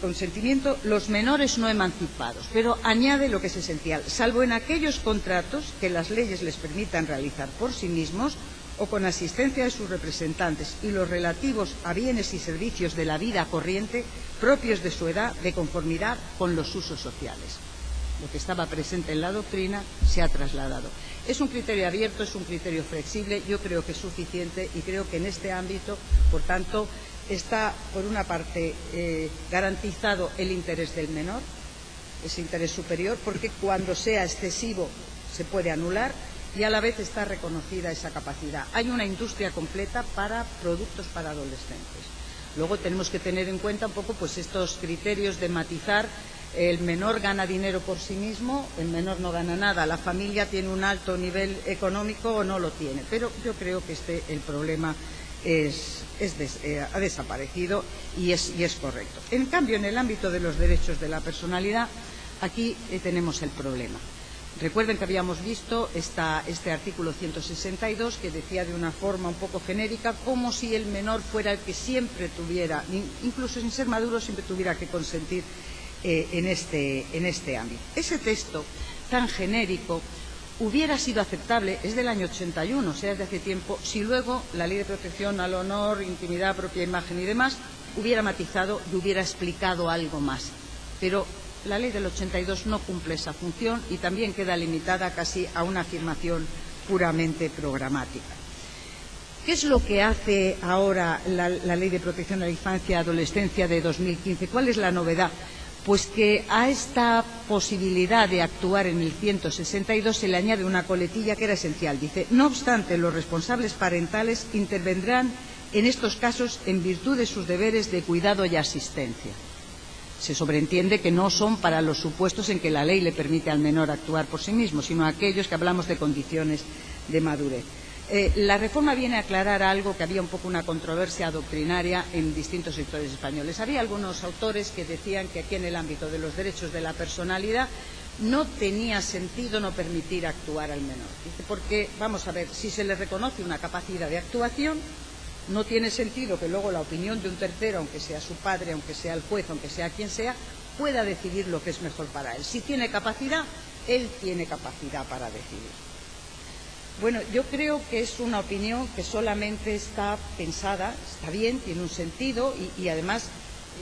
consentimiento los menores no emancipados, pero añade lo que es esencial, salvo en aquellos contratos que las leyes les permitan realizar por sí mismos o con asistencia de sus representantes y los relativos a bienes y servicios de la vida corriente propios de su edad de conformidad con los usos sociales. Lo que estaba presente en la doctrina se ha trasladado. Es un criterio abierto, es un criterio flexible, yo creo que es suficiente y creo que en este ámbito, por tanto, está, por una parte, garantizado el interés del menor, ese interés superior, porque cuando sea excesivo se puede anular y a la vez está reconocida esa capacidad. Hay una industria completa para productos para adolescentes. Luego tenemos que tener en cuenta un poco pues estos criterios de matizar. El menor gana dinero por sí mismo, el menor no gana nada, la familia tiene un alto nivel económico o no lo tiene, pero yo creo que el problema ha desaparecido y es correcto. En cambio, en el ámbito de los derechos de la personalidad, aquí tenemos el problema, Recuerden que habíamos visto este artículo 162 que decía de una forma un poco genérica como si el menor fuera el que siempre tuviera, incluso sin ser maduro, siempre tuviera que consentir en este ámbito. Ese texto tan genérico hubiera sido aceptable, es del año 81, o sea, de hace tiempo, si luego la Ley de Protección al Honor, Intimidad, Propia Imagen y demás hubiera matizado y hubiera explicado algo más. Pero la Ley del 82 no cumple esa función y también queda limitada casi a una afirmación puramente programática. ¿Qué es lo que hace ahora la Ley de Protección a la Infancia y Adolescencia de 2015? ¿Cuál es la novedad? Pues que a esta posibilidad de actuar en el 162 se le añade una coletilla que era esencial. Dice, no obstante, los responsables parentales intervendrán en estos casos en virtud de sus deberes de cuidado y asistencia. Se sobreentiende que no son para los supuestos en que la ley le permite al menor actuar por sí mismo, sino aquellos que hablamos de condiciones de madurez. La reforma viene a aclarar algo que había un poco una controversia doctrinaria en distintos sectores españoles. Había algunos autores que decían que aquí en el ámbito de los derechos de la personalidad no tenía sentido no permitir actuar al menor. Dice, porque, vamos a ver, si se le reconoce una capacidad de actuación, no tiene sentido que luego la opinión de un tercero, aunque sea su padre, aunque sea el juez, aunque sea quien sea, pueda decidir lo que es mejor para él. Si tiene capacidad, él tiene capacidad para decidir. Bueno, yo creo que es una opinión que solamente está pensada, está bien, tiene un sentido y además,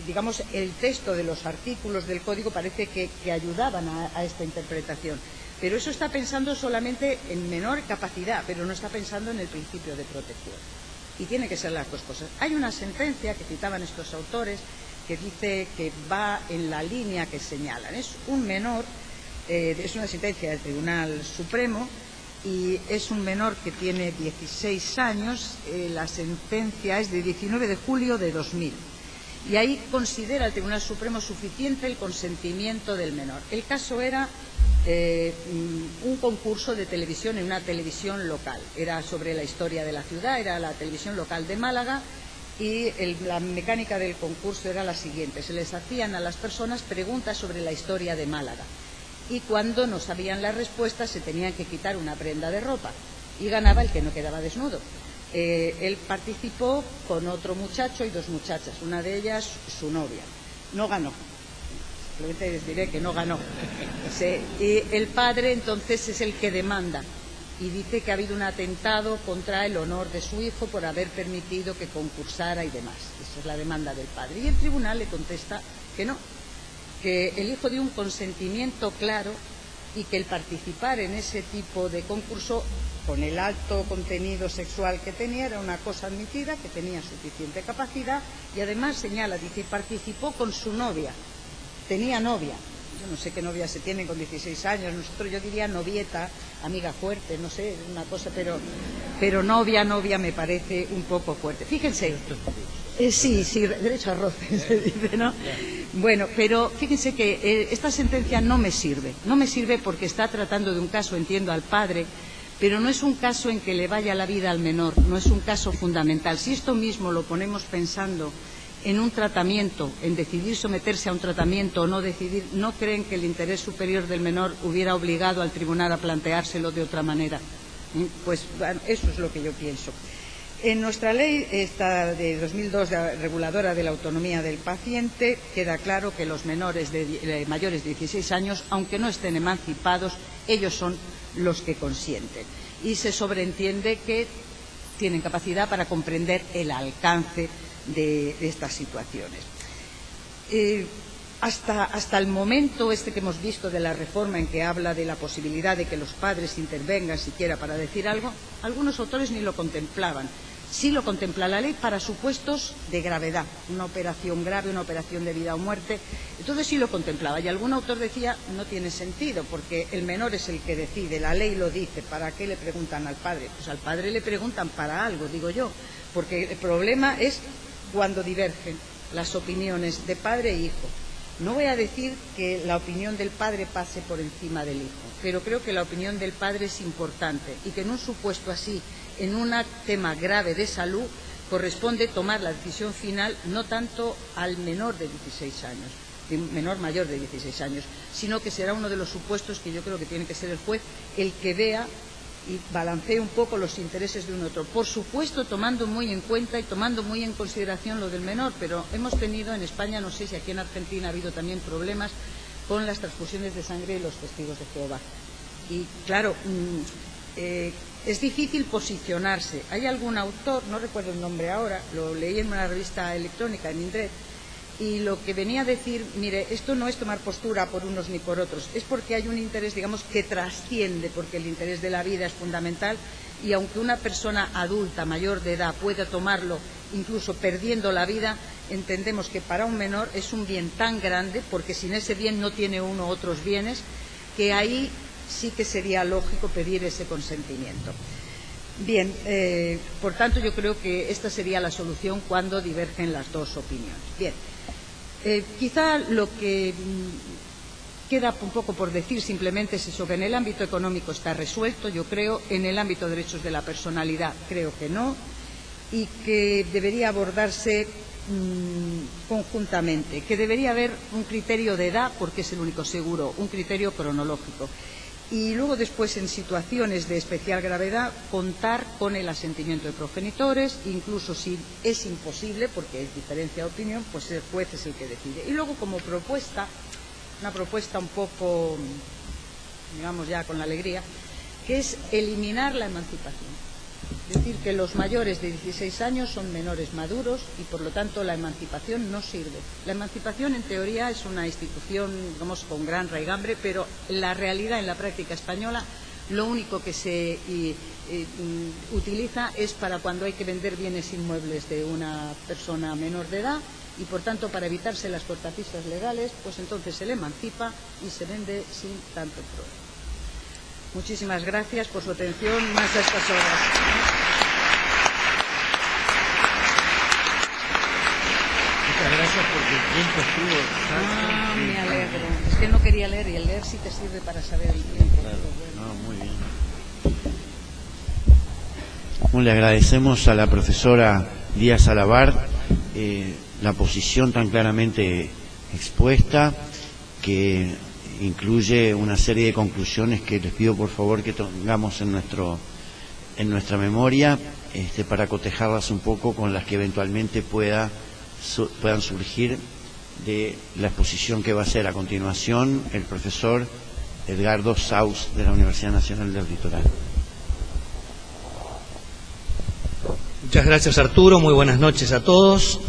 digamos, el texto de los artículos del Código parece que ayudaban a esta interpretación. Pero eso está pensando solamente en menor capacidad, pero no está pensando en el principio de protección. Y tiene que ser las dos cosas. Hay una sentencia que citaban estos autores que dice que va en la línea que señalan. Es un menor, es una sentencia del Tribunal Supremo y es un menor que tiene 16 años. La sentencia es de 19 de julio de 2000. Y ahí considera el Tribunal Supremo suficiente el consentimiento del menor. El caso era un concurso de televisión en una televisión local. Era sobre la historia de la ciudad, era la televisión local de Málaga y la mecánica del concurso era la siguiente. Se les hacían a las personas preguntas sobre la historia de Málaga y cuando no sabían las respuestas se tenían que quitar una prenda de ropa y ganaba el que no quedaba desnudo. Él participó con otro muchacho y dos muchachas, una de ellas su novia. No ganó. Simplemente les diré que no ganó. Sí. Y el padre entonces es el que demanda y dice que ha habido un atentado contra el honor de su hijo por haber permitido que concursara y demás. Esa es la demanda del padre. Y el tribunal le contesta que no, que el hijo dio un consentimiento claro y que el participar en ese tipo de concurso con el alto contenido sexual que tenía era una cosa admitida, que tenía suficiente capacidad y además señala, dice, participó con su novia. Tenía novia, yo no sé qué novia se tiene con 16 años, nosotros yo diría novieta, amiga fuerte, no sé, una cosa, pero novia me parece un poco fuerte. Fíjense, sí, derecho a roce se dice, ¿no? Bueno, pero fíjense que esta sentencia no me sirve porque está tratando de un caso, entiendo, al padre, pero no es un caso en que le vaya la vida al menor, no es un caso fundamental. Si esto mismo lo ponemos pensando en un tratamiento, en decidir someterse a un tratamiento o no decidir, ¿no creen que el interés superior del menor hubiera obligado al tribunal a planteárselo de otra manera? Pues bueno, eso es lo que yo pienso. En nuestra ley, esta de 2002, reguladora de la autonomía del paciente, queda claro que los menores de mayores de 16 años, aunque no estén emancipados, ellos son los que consienten. Y se sobreentiende que tienen capacidad para comprender el alcance de estas situaciones. Hasta el momento que hemos visto de la reforma en que habla de la posibilidad de que los padres intervengan siquiera para decir algo, algunos autores ni lo contemplaban. Sí lo contempla la ley para supuestos de gravedad, una operación grave, una operación de vida o muerte, entonces sí lo contemplaba. Y algún autor decía, no tiene sentido, porque el menor es el que decide, la ley lo dice, ¿para qué le preguntan al padre? Pues al padre le preguntan para algo, digo yo, porque el problema es cuando divergen las opiniones de padre e hijo. No voy a decir que la opinión del padre pase por encima del hijo, pero creo que la opinión del padre es importante y que en un supuesto así, en un tema grave de salud, corresponde tomar la decisión final no tanto al menor de 16 años, de un menor mayor de 16 años, sino que será uno de los supuestos que yo creo que tiene que ser el juez el que vea y balancee un poco los intereses de un otro. Por supuesto, tomando muy en cuenta y tomando muy en consideración lo del menor, pero hemos tenido en España, no sé si aquí en Argentina ha habido también problemas con las transfusiones de sangre de los testigos de Jehová. Y claro, es difícil posicionarse. Hay algún autor, no recuerdo el nombre ahora, lo leí en una revista electrónica, en Indret, y lo que venía a decir, mire, esto no es tomar postura por unos ni por otros, es porque hay un interés, digamos, que trasciende, porque el interés de la vida es fundamental, y aunque una persona adulta, mayor de edad, pueda tomarlo incluso perdiendo la vida, entendemos que para un menor es un bien tan grande, porque sin ese bien no tiene uno otros bienes, que ahí sí que sería lógico pedir ese consentimiento. Bien, por tanto, yo creo que esta sería la solución cuando divergen las dos opiniones. Bien. Quizá lo que queda un poco por decir simplemente es eso, que en el ámbito económico está resuelto, yo creo, en el ámbito de derechos de la personalidad creo que no, y que debería abordarse conjuntamente, que debería haber un criterio de edad, porque es el único seguro, un criterio cronológico. Y luego después, en situaciones de especial gravedad, contar con el asentimiento de progenitores, incluso si es imposible, porque es diferencia de opinión, pues el juez es el que decide. Y luego, como propuesta, una propuesta un poco, digamos ya con la alegría, que es eliminar la emancipación. Es decir, que los mayores de 16 años son menores maduros y, por lo tanto, la emancipación no sirve. La emancipación, en teoría, es una institución, digamos, con gran raigambre, pero la realidad, en la práctica española, lo único que se utiliza es para cuando hay que vender bienes inmuebles de una persona menor de edad y, por tanto, para evitarse las cortapisas legales, pues entonces se le emancipa y se vende sin tanto problema. Muchísimas gracias por su atención, más a estas horas. Muchas gracias porque el tiempo estuvo... Me alegro. Es que no quería leer y el leer sí te sirve para saber el tiempo. Claro. No, muy bien. Bueno, le agradecemos a la profesora Díaz Alabart la posición tan claramente expuesta, que incluye una serie de conclusiones que les pido por favor que tengamos en nuestra memoria, para cotejarlas un poco con las que eventualmente puedan surgir de la exposición que va a hacer a continuación el profesor Edgardo Saus de la Universidad Nacional del Litoral. Muchas gracias, Arturo, muy buenas noches a todos.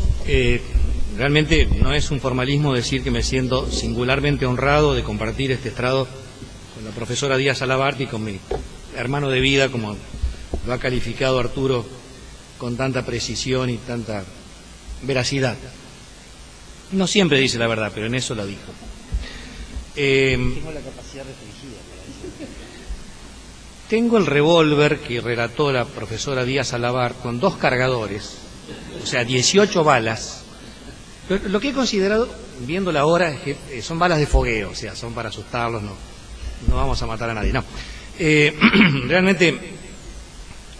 Realmente no es un formalismo decir que me siento singularmente honrado de compartir este estrado con la profesora Díaz Alabart y con mi hermano de vida, como lo ha calificado Arturo con tanta precisión y tanta veracidad. No siempre dice la verdad, pero en eso la dijo. Tengo la capacidad restringida para decir. Tengo el revólver que relató la profesora Díaz Alabart con 2 cargadores, o sea, 18 balas. Pero lo que he considerado, viéndola ahora, es que son balas de fogueo, o sea, son para asustarlos, no vamos a matar a nadie, no. Realmente,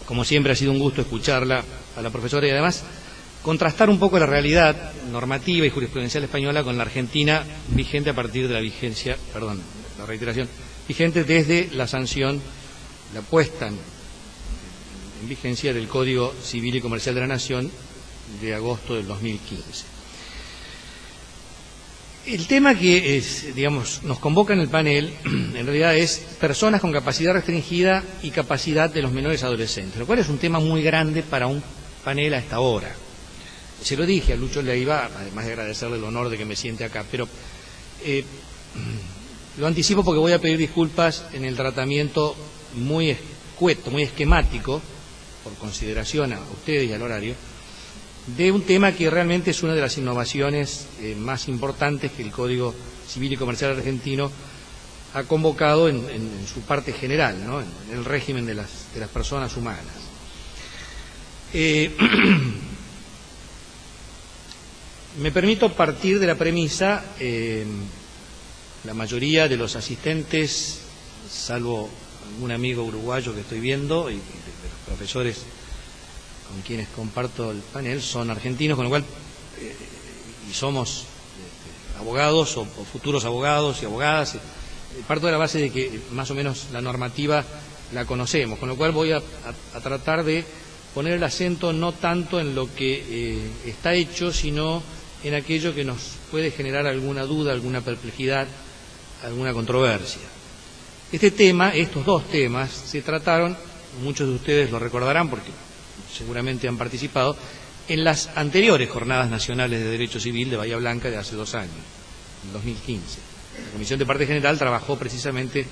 como siempre, ha sido un gusto escucharla a la profesora y además contrastar un poco la realidad normativa y jurisprudencial española con la argentina vigente a partir de la vigencia, perdón, la reiteración, vigente desde la sanción, la puesta en vigencia del Código Civil y Comercial de la Nación de agosto del 2015. El tema que nos convoca en el panel, en realidad es personas con capacidad restringida y capacidad de los menores adolescentes, lo cual es un tema muy grande para un panel a esta hora. Se lo dije a Lucho Leiva, además de agradecerle el honor de que me siente acá, pero lo anticipo porque voy a pedir disculpas en el tratamiento muy escueto, muy esquemático, por consideración a ustedes y al horario, de un tema que realmente es una de las innovaciones más importantes que el Código Civil y Comercial argentino ha convocado en su parte general, ¿no?, en el régimen de las personas humanas. Me permito partir de la premisa, la mayoría de los asistentes, salvo algún amigo uruguayo que estoy viendo, y de los profesores con quienes comparto el panel, son argentinos, con lo cual, y somos abogados o futuros abogados y abogadas. Parto de la base de que más o menos la normativa la conocemos, con lo cual voy a tratar de poner el acento no tanto en lo que está hecho, sino en aquello que nos puede generar alguna duda, alguna perplejidad, alguna controversia. Estos dos temas se trataron, muchos de ustedes lo recordarán porque seguramente han participado, en las anteriores Jornadas Nacionales de Derecho Civil de Bahía Blanca de hace 2 años, en 2015. La Comisión de Parte General trabajó precisamente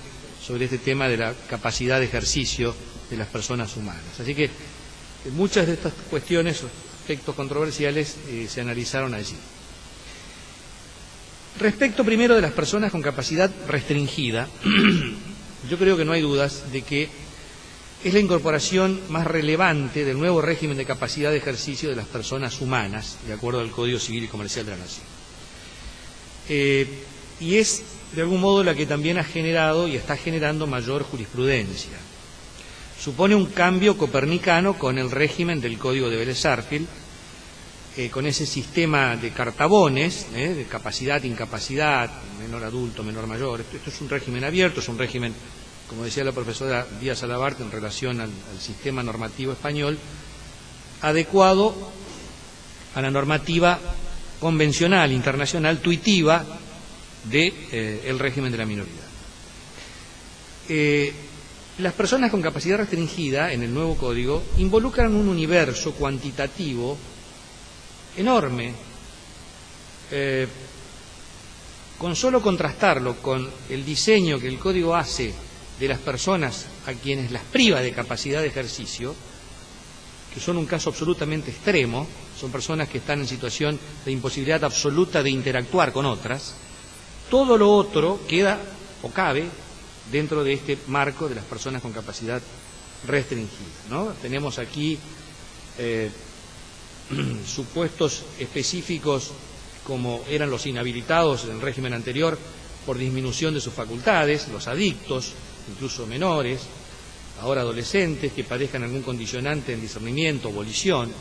sobre este tema de la capacidad de ejercicio de las personas humanas. Así que muchas de estas cuestiones o aspectos controversiales se analizaron allí. Respecto primero de las personas con capacidad restringida, yo creo que no hay dudas de que es la incorporación más relevante del nuevo régimen de capacidad de ejercicio de las personas humanas, de acuerdo al Código Civil y Comercial de la Nación. Y es, de algún modo, la que también ha generado y está generando mayor jurisprudencia. Supone un cambio copernicano con el régimen del Código de Vélez-Sarsfield, con ese sistema de cartabones, de capacidad, incapacidad, menor adulto, menor mayor. Esto es un régimen abierto, es un régimen, como decía la profesora Díaz Alabart, en relación al sistema normativo español, adecuado a la normativa convencional, internacional, tuitiva del régimen de la minoría. Las personas con capacidad restringida en el nuevo código involucran un universo cuantitativo enorme. Con solo contrastarlo con el diseño que el código hace de las personas a quienes las priva de capacidad de ejercicio, que son un caso absolutamente extremo, son personas que están en situación de imposibilidad absoluta de interactuar con otras, todo lo otro queda o cabe dentro de este marco de las personas con capacidad restringida, ¿no? Tenemos aquí supuestos específicos como eran los inhabilitados en el régimen anterior por disminución de sus facultades, los adictos, incluso menores, ahora adolescentes que padezcan algún condicionante en discernimiento o volición.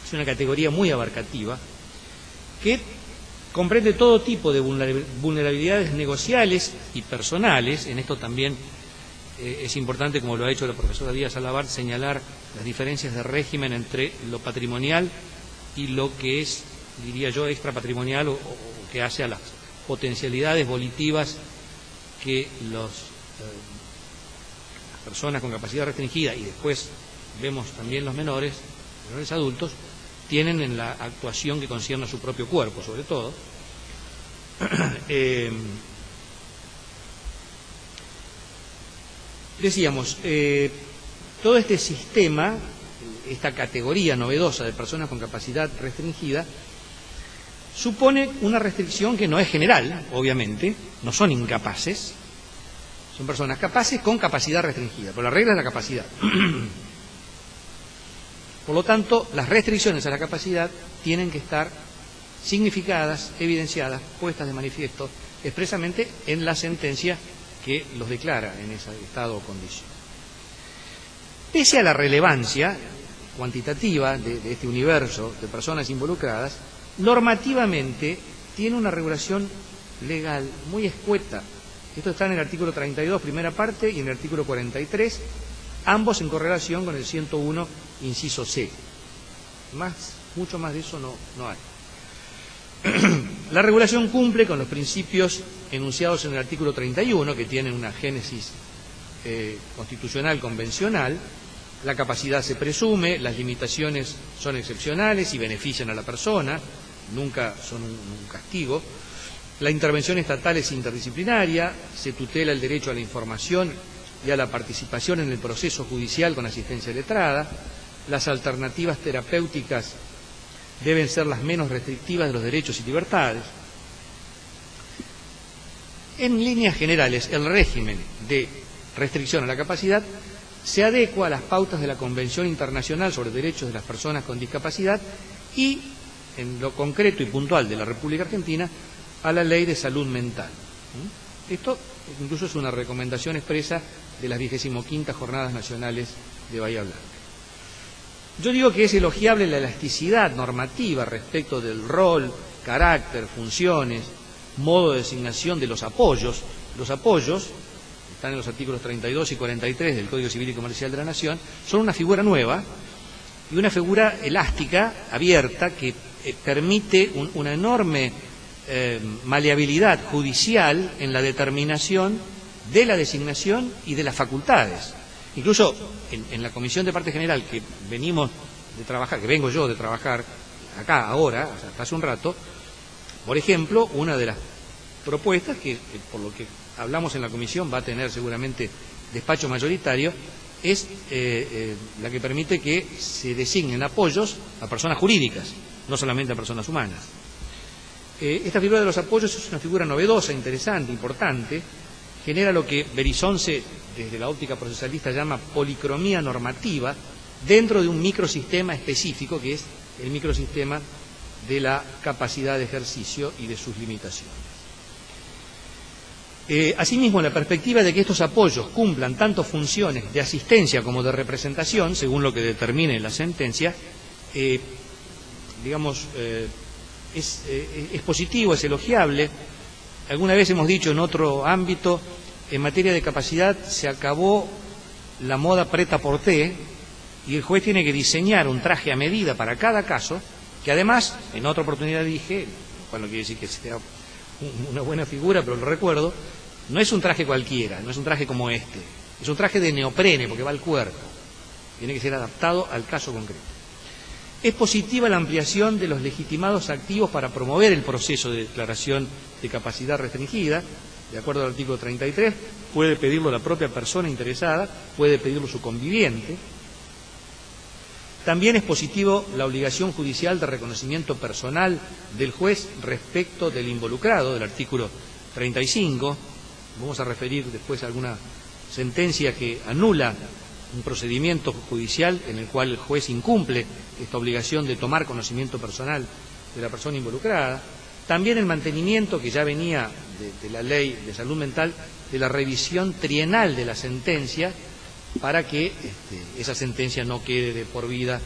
Es una categoría muy abarcativa que comprende todo tipo de vulnerabilidades negociales y personales. En esto también es importante, como lo ha hecho la profesora Díaz Alabart, señalar las diferencias de régimen entre lo patrimonial y lo que es, diría yo, extrapatrimonial o que hace a las potencialidades volitivas que las personas con capacidad restringida, y después vemos también los menores adultos, tienen en la actuación que concierne a su propio cuerpo, sobre todo. Decíamos, todo este sistema, esta categoría novedosa de personas con capacidad restringida, supone una restricción que no es general, obviamente, no son incapaces, son personas capaces con capacidad restringida, pero la regla es la capacidad. Por lo tanto, las restricciones a la capacidad tienen que estar significadas, evidenciadas, puestas de manifiesto expresamente en la sentencia que los declara en ese estado o condición. Pese a la relevancia cuantitativa de este universo de personas involucradas, normativamente tiene una regulación legal muy escueta. Esto está en el artículo 32, primera parte, y en el artículo 43, ambos en correlación con el 101, inciso C. Mucho más de eso no hay. La regulación cumple con los principios enunciados en el artículo 31, que tienen una génesis constitucional convencional. La capacidad se presume, las limitaciones son excepcionales y benefician a la persona, nunca son un castigo. La intervención estatal es interdisciplinaria, se tutela el derecho a la información y a la participación en el proceso judicial con asistencia letrada. Las alternativas terapéuticas deben ser las menos restrictivas de los derechos y libertades. En líneas generales, el régimen de restricción a la capacidad se adecua a las pautas de la Convención Internacional sobre Derechos de las Personas con Discapacidad y, en lo concreto y puntual de la República Argentina, a la Ley de Salud Mental. Esto incluso es una recomendación expresa de las 25ª Jornadas Nacionales de Bahía Blanca. Yo digo que es elogiable la elasticidad normativa respecto del rol carácter, funciones, modo de designación de los apoyos. Los apoyos, están en los artículos 32 y 43 del Código Civil y Comercial de la Nación, son una figura nueva y una figura elástica, abierta, que permite una enorme maleabilidad judicial en la determinación de la designación y de las facultades. Incluso en la Comisión de Parte General que venimos de trabajar, que vengo yo de trabajar acá ahora, o sea, hasta hace un rato, por ejemplo, una de las propuestas que por lo que hablamos en la comisión va a tener seguramente despacho mayoritario, es la que permite que se designen apoyos a personas jurídicas, no solamente a personas humanas. Esta figura de los apoyos es una figura novedosa, interesante, importante, genera lo que Berizonce, desde la óptica procesalista, llama policromía normativa, dentro de un microsistema específico, que es el microsistema de la capacidad de ejercicio y de sus limitaciones. Asimismo, la perspectiva de que estos apoyos cumplan tanto funciones de asistencia como de representación, según lo que determine la sentencia, es positivo, es elogiable. Alguna vez hemos dicho en otro ámbito, en materia de capacidad se acabó la moda prêt-à-porter y el juez tiene que diseñar un traje a medida para cada caso, que además, en otra oportunidad dije, cual no quiere decir que sea una buena figura, pero lo recuerdo, no es un traje cualquiera, no es un traje como este, es un traje de neoprene porque va al cuerpo, tiene que ser adaptado al caso concreto. Es positiva la ampliación de los legitimados activos para promover el proceso de declaración de capacidad restringida, de acuerdo al artículo 33, puede pedirlo la propia persona interesada, puede pedirlo su conviviente. También es positivo la obligación judicial de reconocimiento personal del juez respecto del involucrado, del artículo 35. Vamos a referir después a alguna sentencia que anula un procedimiento judicial en el cual el juez incumple esta obligación de tomar conocimiento personal de la persona involucrada. También el mantenimiento, que ya venía de la ley de salud mental, de la revisión trienal de la sentencia, para que esa sentencia no quede de por vida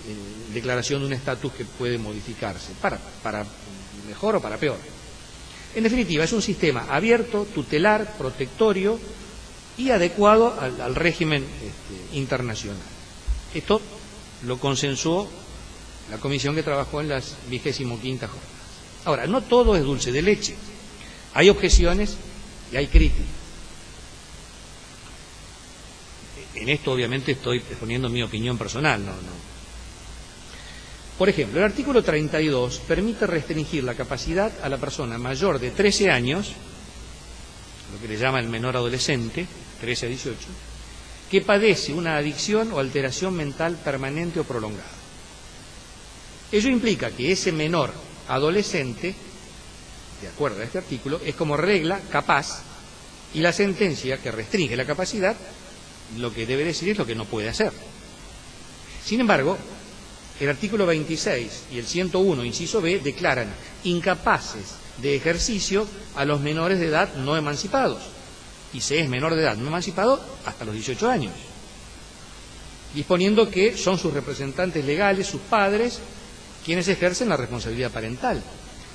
en declaración de un estatus que puede modificarse, para mejor o para peor. En definitiva, es un sistema abierto, tutelar, protectorio y adecuado al régimen internacional. Esto lo consensuó la comisión que trabajó en las 25ª jornadas. Ahora, no todo es dulce de leche. Hay objeciones y hay críticas. En esto obviamente estoy exponiendo mi opinión personal, no. Por ejemplo, el artículo 32 permite restringir la capacidad a la persona mayor de 13 años, lo que le llama el menor adolescente, 13 a 18, que padece una adicción o alteración mental permanente o prolongada. Ello implica que ese menor adolescente, de acuerdo a este artículo, es como regla capaz, y la sentencia que restringe la capacidad lo que debe decir es lo que no puede hacer. Sin embargo, el artículo 26 y el 101, inciso B, declaran incapaces de ejercicio a los menores de edad no emancipados. Y se es menor de edad no emancipado hasta los 18 años. Disponiendo que son sus representantes legales, sus padres, quienes ejercen la responsabilidad parental.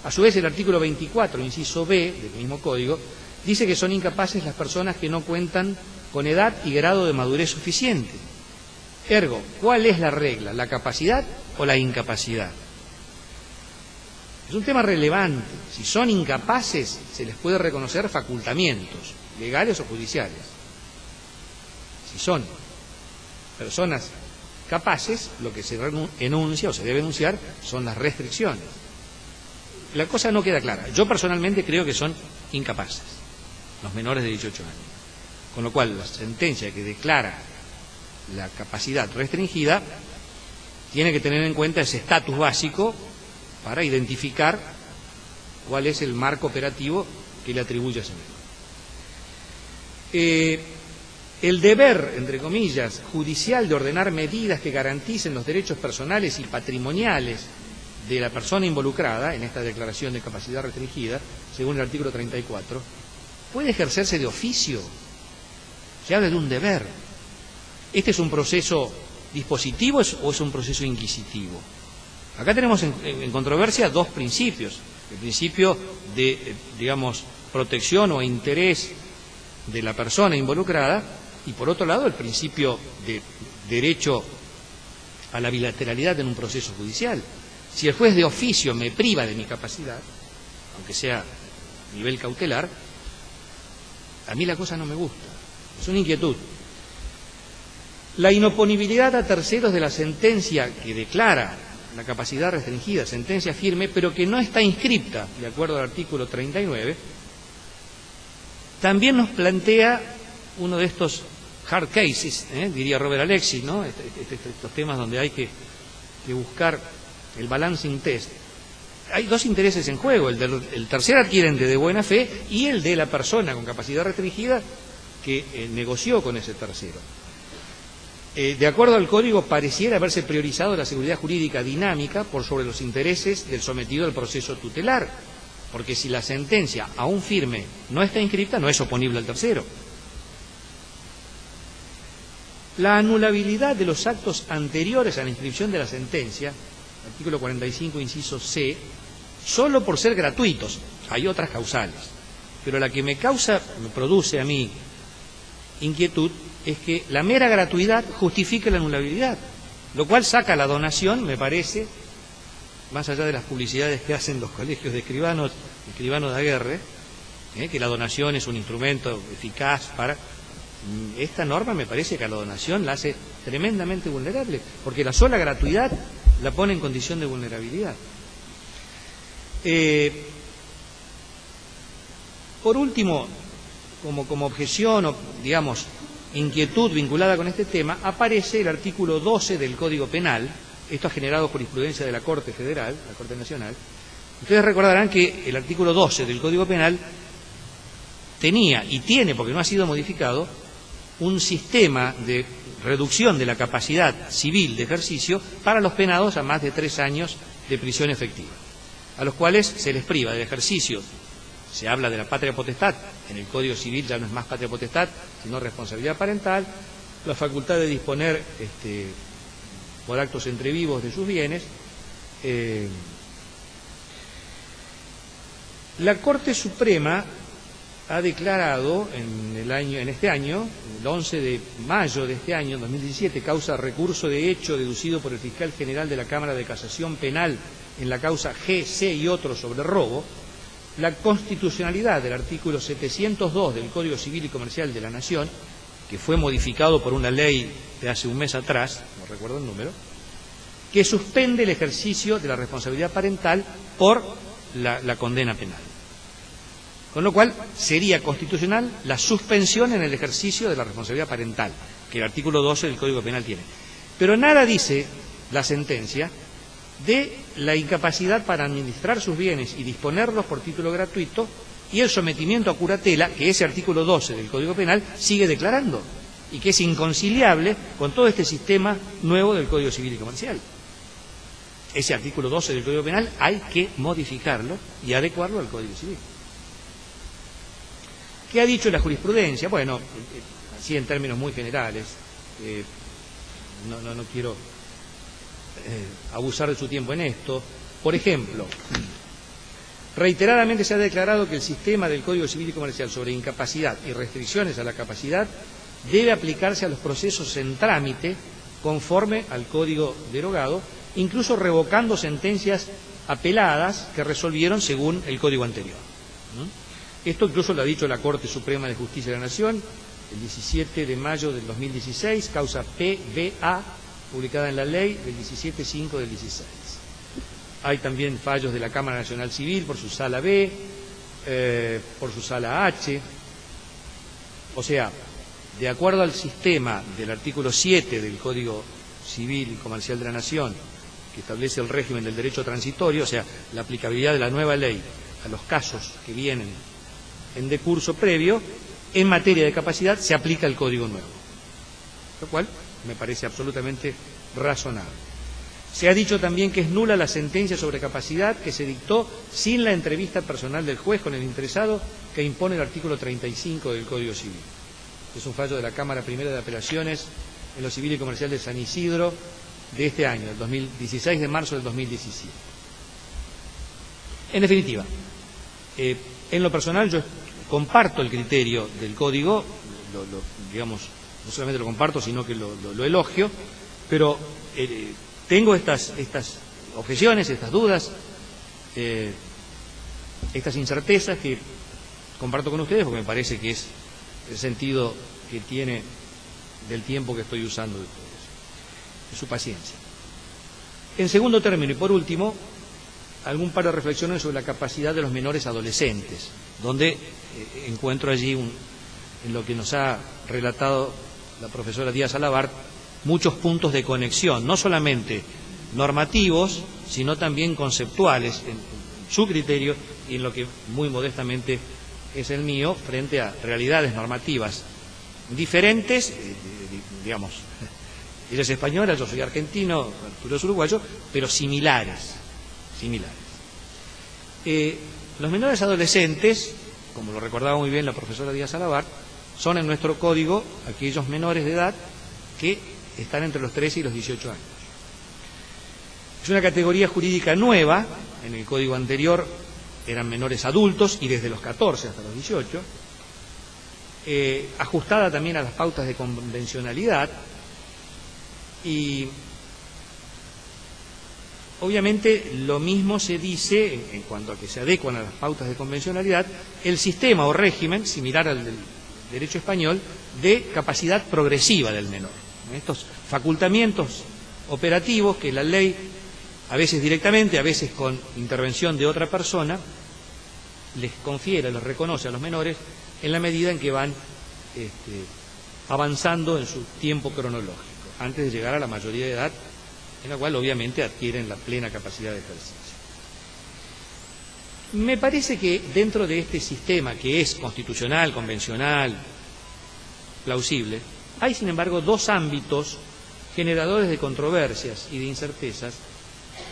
A su vez, el artículo 24, inciso B, del mismo código, dice que son incapaces las personas que no cuentan con edad y grado de madurez suficiente. Ergo, ¿cuál es la regla? ¿La capacidad o la incapacidad? Es un tema relevante. Si son incapaces, se les puede reconocer facultamientos, legales o judiciales. Si son personas capaces, lo que se enuncia o se debe enunciar son las restricciones. La cosa no queda clara. Yo personalmente creo que son incapaces, los menores de 18 años. Con lo cual, la sentencia que declara la capacidad restringida tiene que tener en cuenta ese estatus básico para identificar cuál es el marco operativo que le atribuye a ese menor. El deber, entre comillas, judicial de ordenar medidas que garanticen los derechos personales y patrimoniales de la persona involucrada en esta declaración de capacidad restringida, según el artículo 34, puede ejercerse de oficio. Se habla de un deber. ¿Este es un proceso dispositivo o es un proceso inquisitivo? Acá tenemos en controversia dos principios. El principio de, digamos, protección o interés de la persona involucrada y, por otro lado, el principio de derecho a la bilateralidad en un proceso judicial. Si el juez de oficio me priva de mi capacidad, aunque sea a nivel cautelar, a mí la cosa no me gusta. Es una inquietud. La inoponibilidad a terceros de la sentencia que declara la capacidad restringida, sentencia firme, pero que no está inscripta, de acuerdo al artículo 39, también nos plantea uno de estos hard cases, diría Robert Alexis, ¿no? Estos temas donde hay que buscar el balancing test. Hay dos intereses en juego, el tercer adquirente de buena fe y el de la persona con capacidad restringida que negoció con ese tercero. De acuerdo al código, pareciera haberse priorizado la seguridad jurídica dinámica por sobre los intereses del sometido al proceso tutelar, porque si la sentencia, aún firme, no está inscripta, no es oponible al tercero. La anulabilidad de los actos anteriores a la inscripción de la sentencia, artículo 45, inciso C, solo por ser gratuitos, hay otras causales, pero la que me produce a mí inquietud es que la mera gratuidad justifique la anulabilidad, lo cual saca la donación, me parece, más allá de las publicidades que hacen los colegios de escribanos de aguerre, que la donación es un instrumento eficaz para... Esta norma me parece que a la donación la hace tremendamente vulnerable, porque la sola gratuidad la pone en condición de vulnerabilidad. Por último, como objeción o, digamos, inquietud vinculada con este tema, aparece el artículo 12 del Código Penal. Esto ha generado jurisprudencia de la Corte Federal, la Corte Nacional. Ustedes recordarán que el artículo 12 del Código Penal tenía y tiene, porque no ha sido modificado, un sistema de reducción de la capacidad civil de ejercicio para los penados a más de 3 años de prisión efectiva, a los cuales se les priva del ejercicio. Se habla de la patria potestad, en el Código Civil ya no es más patria potestad, sino responsabilidad parental, la facultad de disponer por actos entre vivos de sus bienes. La Corte Suprema ha declarado en este año, el 11 de mayo de este año, 2017, causa recurso de hecho deducido por el fiscal general de la Cámara de Casación Penal en la causa G, C y otros sobre robo, la constitucionalidad del artículo 702 del Código Civil y Comercial de la Nación, que fue modificado por una ley de hace un mes atrás, no recuerdo el número, que suspende el ejercicio de la responsabilidad parental por la condena penal. Con lo cual sería constitucional la suspensión en el ejercicio de la responsabilidad parental, que el artículo 12 del Código Penal tiene. Pero nada dice la sentencia de la incapacidad para administrar sus bienes y disponerlos por título gratuito y el sometimiento a curatela, que ese artículo 12 del Código Penal sigue declarando y que es inconciliable con todo este sistema nuevo del Código Civil y Comercial. Ese artículo 12 del Código Penal hay que modificarlo y adecuarlo al Código Civil. ¿Qué ha dicho la jurisprudencia? Bueno, así en términos muy generales, no quiero abusar de su tiempo en esto. Por ejemplo, reiteradamente se ha declarado que el sistema del Código Civil y Comercial sobre incapacidad y restricciones a la capacidad debe aplicarse a los procesos en trámite conforme al Código derogado, incluso revocando sentencias apeladas que resolvieron según el Código anterior. Esto incluso lo ha dicho la Corte Suprema de Justicia de la Nación el 17 de mayo del 2016, causa PBA, publicada en la ley del 17.5 del 16. Hay también fallos de la Cámara Nacional Civil por su sala B, por su sala H. O sea, de acuerdo al sistema del artículo 7 del Código Civil y Comercial de la Nación, que establece el régimen del derecho transitorio, o sea, la aplicabilidad de la nueva ley a los casos que vienen en decurso previo, en materia de capacidad se aplica el Código nuevo, lo cual me parece absolutamente razonable. Se ha dicho también que es nula la sentencia sobre capacidad que se dictó sin la entrevista personal del juez con el interesado que impone el artículo 35 del Código Civil. Es un fallo de la Cámara Primera de Apelaciones en lo Civil y Comercial de San Isidro de este año, el 16 de marzo del 2017. En definitiva, en lo personal yo comparto el criterio del código, digamos, no solamente lo comparto, sino que lo elogio, pero tengo estas objeciones, estas dudas, estas incertezas que comparto con ustedes porque me parece que es el sentido que tiene del tiempo que estoy usando de ustedes, de su paciencia. En segundo término y por último, algún par de reflexiones sobre la capacidad de los menores adolescentes, donde encuentro allí, en lo que nos ha relatado la profesora Díaz Alabart, muchos puntos de conexión, no solamente normativos, sino también conceptuales, en su criterio y en lo que muy modestamente es el mío, frente a realidades normativas diferentes, digamos, ella es española, yo soy argentino, Arturo es uruguayo, pero similares. Los menores adolescentes, como lo recordaba muy bien la profesora Díaz Alabart, son en nuestro código aquellos menores de edad que están entre los 13 y los 18 años. Es una categoría jurídica nueva, en el código anterior eran menores adultos y desde los 14 hasta los 18, ajustada también a las pautas de convencionalidad y obviamente lo mismo se dice en cuanto a que se adecuan a las pautas de convencionalidad el sistema o régimen similar al del derecho español de capacidad progresiva del menor. Estos facultamientos operativos que la ley, a veces directamente, a veces con intervención de otra persona, les confiere, les reconoce a los menores en la medida en que van avanzando en su tiempo cronológico, antes de llegar a la mayoría de edad, en la cual obviamente adquieren la plena capacidad de ejercicio. Me parece que dentro de este sistema que es constitucional, convencional, plausible, hay sin embargo dos ámbitos generadores de controversias y de incertezas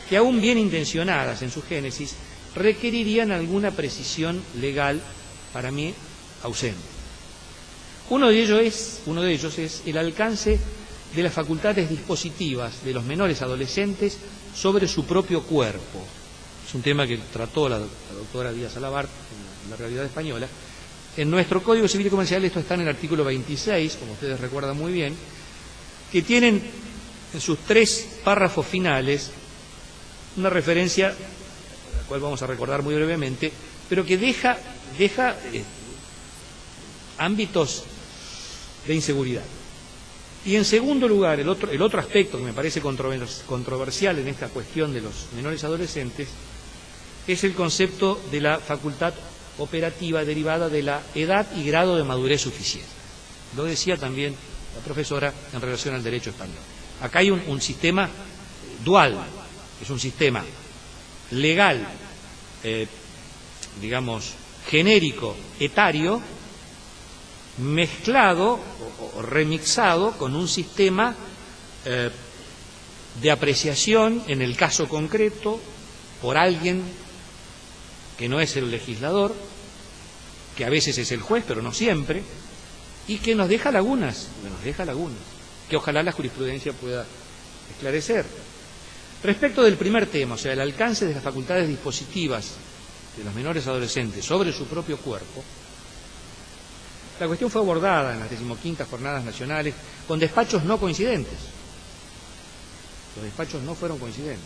que aún bien intencionadas en su génesis requerirían alguna precisión legal, para mí ausente. Uno de ellos es el alcance de las facultades dispositivas de los menores adolescentes sobre su propio cuerpo. Es un tema que trató la doctora Díaz Alabart en la realidad española. En nuestro Código Civil y Comercial esto está en el artículo 26, como ustedes recuerdan muy bien, que tienen en sus 3 párrafos finales una referencia, la cual vamos a recordar muy brevemente, pero que deja ámbitos de inseguridad. Y en segundo lugar, el otro aspecto que me parece controversial en esta cuestión de los menores adolescentes es el concepto de la facultad operativa derivada de la edad y grado de madurez suficiente. Lo decía también la profesora en relación al derecho español. Acá hay un sistema dual, es un sistema legal, digamos, genérico, etario, mezclado o remixado con un sistema de apreciación en el caso concreto por alguien que no es el legislador, que a veces es el juez, pero no siempre, y que nos deja lagunas, que ojalá la jurisprudencia pueda esclarecer. Respecto del primer tema, o sea, el alcance de las facultades dispositivas de los menores adolescentes sobre su propio cuerpo, la cuestión fue abordada en las 15ª Jornadas Nacionales con despachos no coincidentes. Los despachos no fueron coincidentes.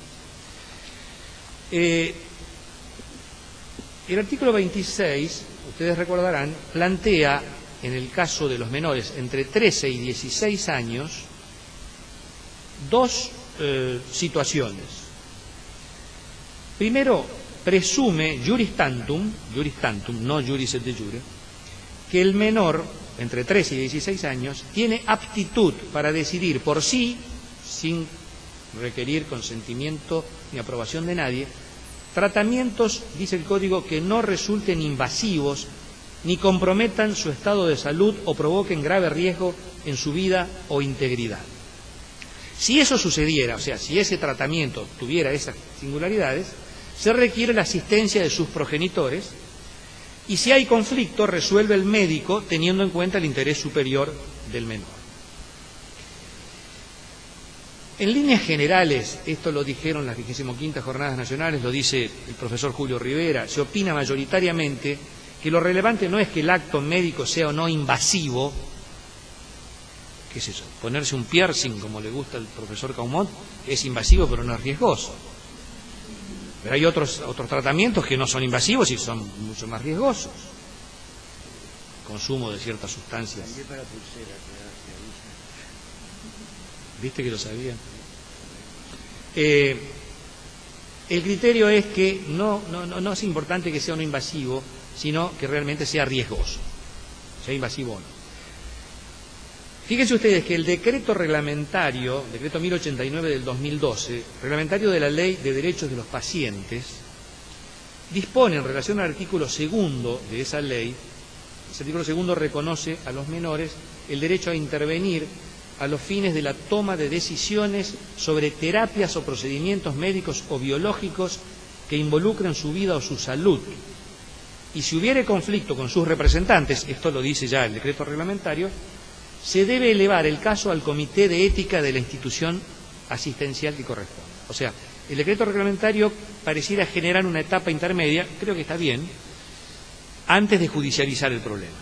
El artículo 26, ustedes recordarán, plantea, en el caso de los menores entre 13 y 16 años, dos situaciones. Primero, presume juris tantum, no juris et de jure, que el menor, entre 13 y 16 años, tiene aptitud para decidir por sí, sin requerir consentimiento ni aprobación de nadie, tratamientos, dice el Código, que no resulten invasivos ni comprometan su estado de salud o provoquen grave riesgo en su vida o integridad. Si eso sucediera, o sea, si ese tratamiento tuviera esas singularidades, se requiere la asistencia de sus progenitores y si hay conflicto resuelve el médico teniendo en cuenta el interés superior del menor. En líneas generales, esto lo dijeron las 25ª Jornadas Nacionales, lo dice el profesor Julio Rivera, se opina mayoritariamente que lo relevante no es que el acto médico sea o no invasivo. ¿Qué es eso? Ponerse un piercing, como le gusta al profesor Caumont, es invasivo pero no es riesgoso. Pero hay otros tratamientos que no son invasivos y son mucho más riesgosos. Consumo de ciertas sustancias. ¿Viste que lo sabían? El criterio es que no es importante que sea no invasivo, sino que realmente sea riesgoso, sea invasivo o no. Fíjense ustedes que el decreto reglamentario, decreto 1089 del 2012, reglamentario de la Ley de Derechos de los Pacientes, dispone en relación al artículo 2 de esa ley, ese artículo 2 reconoce a los menores el derecho a intervenir a los fines de la toma de decisiones sobre terapias o procedimientos médicos o biológicos que involucren su vida o su salud. Y si hubiere conflicto con sus representantes, esto lo dice ya el decreto reglamentario, se debe elevar el caso al comité de ética de la institución asistencial que corresponde. O sea, el decreto reglamentario pareciera generar una etapa intermedia, creo que está bien, antes de judicializar el problema.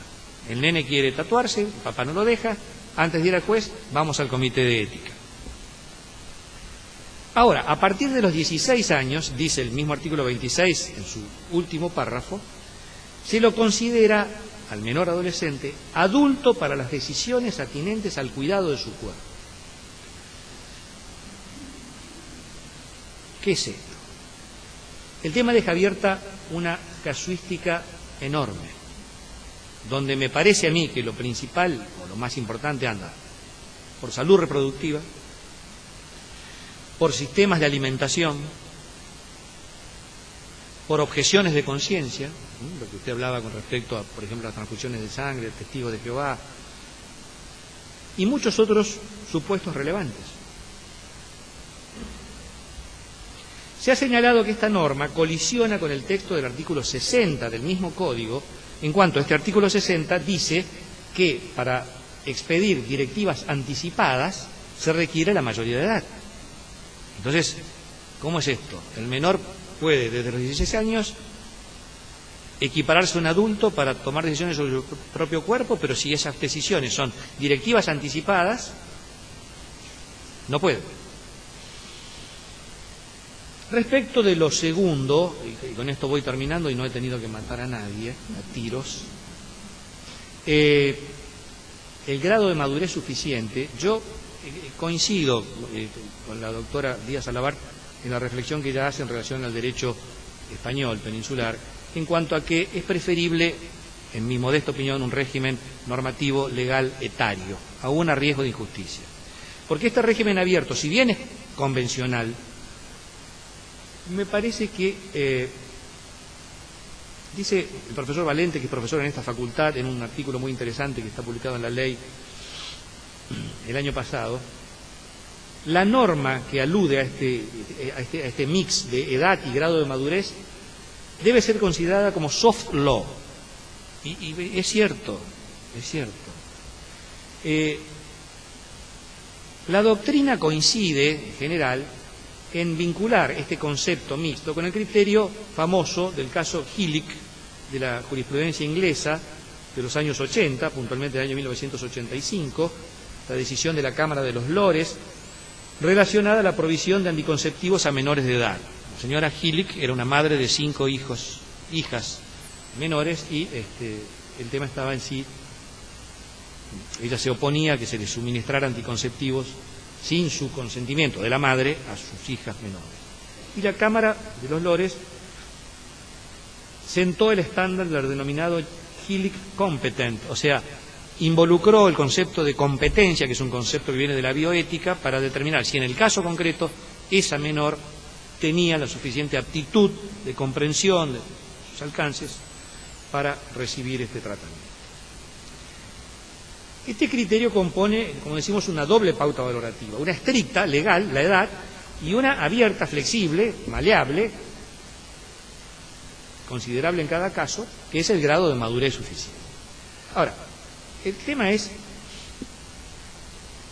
El nene quiere tatuarse, el papá no lo deja, antes de ir al juez, vamos al comité de ética. Ahora, a partir de los 16 años, dice el mismo artículo 26 en su último párrafo, se lo considera al menor adolescente adulto para las decisiones atinentes al cuidado de su cuerpo. ¿Qué es esto? El tema deja abierta una casuística enorme, donde me parece a mí que lo principal o lo más importante anda por salud reproductiva, por sistemas de alimentación, por objeciones de conciencia, lo que usted hablaba con respecto a, por ejemplo, las transfusiones de sangre, testigos de Jehová, y muchos otros supuestos relevantes. Se ha señalado que esta norma colisiona con el texto del artículo 60 del mismo código, en cuanto este artículo 60 dice que para expedir directivas anticipadas se requiere la mayoría de edad. Entonces, ¿cómo es esto? El menor puede, desde los 16 años, equipararse a un adulto para tomar decisiones sobre su propio cuerpo, pero si esas decisiones son directivas anticipadas, no puede. Respecto de lo segundo, y con esto voy terminando y no he tenido que matar a nadie a tiros, el grado de madurez suficiente, yo coincido con la doctora Díaz Alabar en la reflexión que ella hace en relación al derecho español peninsular, en cuanto a que es preferible, en mi modesta opinión, un régimen normativo legal etario, aún a riesgo de injusticia. Porque este régimen abierto, si bien es convencional, me parece que, dice el profesor Valente, que es profesor en esta facultad, en un artículo muy interesante que está publicado en La Ley el año pasado, la norma que alude a este mix de edad y grado de madurez debe ser considerada como soft law. Y es cierto, es cierto. La doctrina coincide, en general, en vincular este concepto mixto con el criterio famoso del caso Hillick de la jurisprudencia inglesa de los años 80, puntualmente del año 1985, la decisión de la Cámara de los Lores, relacionada a la provisión de anticonceptivos a menores de edad. La señora Hillick era una madre de 5 hijas menores y el tema estaba en sí, ella se oponía a que se les suministrara anticonceptivos sin su consentimiento de la madre a sus hijas menores. Y la Cámara de los Lores sentó el estándar del denominado Hillick Competent, o sea, involucró el concepto de competencia, que es un concepto que viene de la bioética, para determinar si en el caso concreto esa menor tenía la suficiente aptitud de comprensión de sus alcances para recibir este tratamiento. Este criterio compone, como decimos, una doble pauta valorativa, una estricta, legal, la edad, y una abierta, flexible, maleable, considerable en cada caso, que es el grado de madurez suficiente. Ahora, el tema es,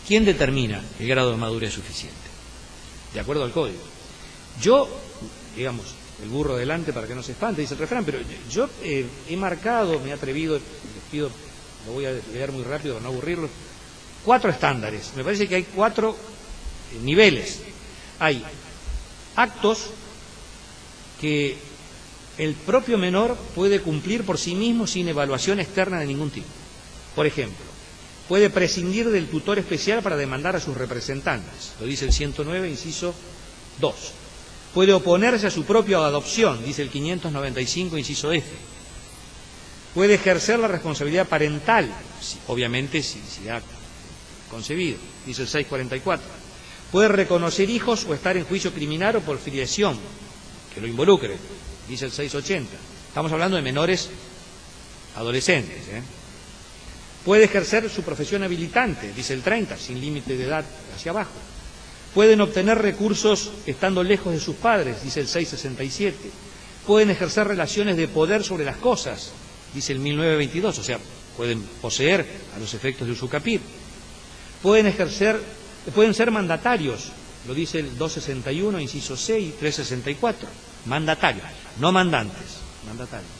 ¿quién determina el grado de madurez suficiente? de acuerdo al código. Yo, digamos, el burro delante para que no se espante, dice el refrán, pero yo he marcado, me he atrevido, les pido, lo voy a leer muy rápido para no aburrirlos, 4 estándares. Me parece que hay 4 niveles. Hay actos que el propio menor puede cumplir por sí mismo sin evaluación externa de ningún tipo. Por ejemplo, puede prescindir del tutor especial para demandar a sus representantes, lo dice el 109, inciso 2. Puede oponerse a su propia adopción, dice el 595, inciso F. Puede ejercer la responsabilidad parental, obviamente si ha concebido, dice el 644. Puede reconocer hijos o estar en juicio criminal o por filiación, que lo involucre, dice el 680. Estamos hablando de menores adolescentes. Puede ejercer su profesión habilitante, dice el 30, sin límite de edad hacia abajo. Pueden obtener recursos estando lejos de sus padres, dice el 667. Pueden ejercer relaciones de poder sobre las cosas, dice el 1922, o sea, pueden poseer a los efectos de usucapión. Pueden ser mandatarios, lo dice el 261, inciso C y 364. Mandatarios, no mandantes, mandatarios.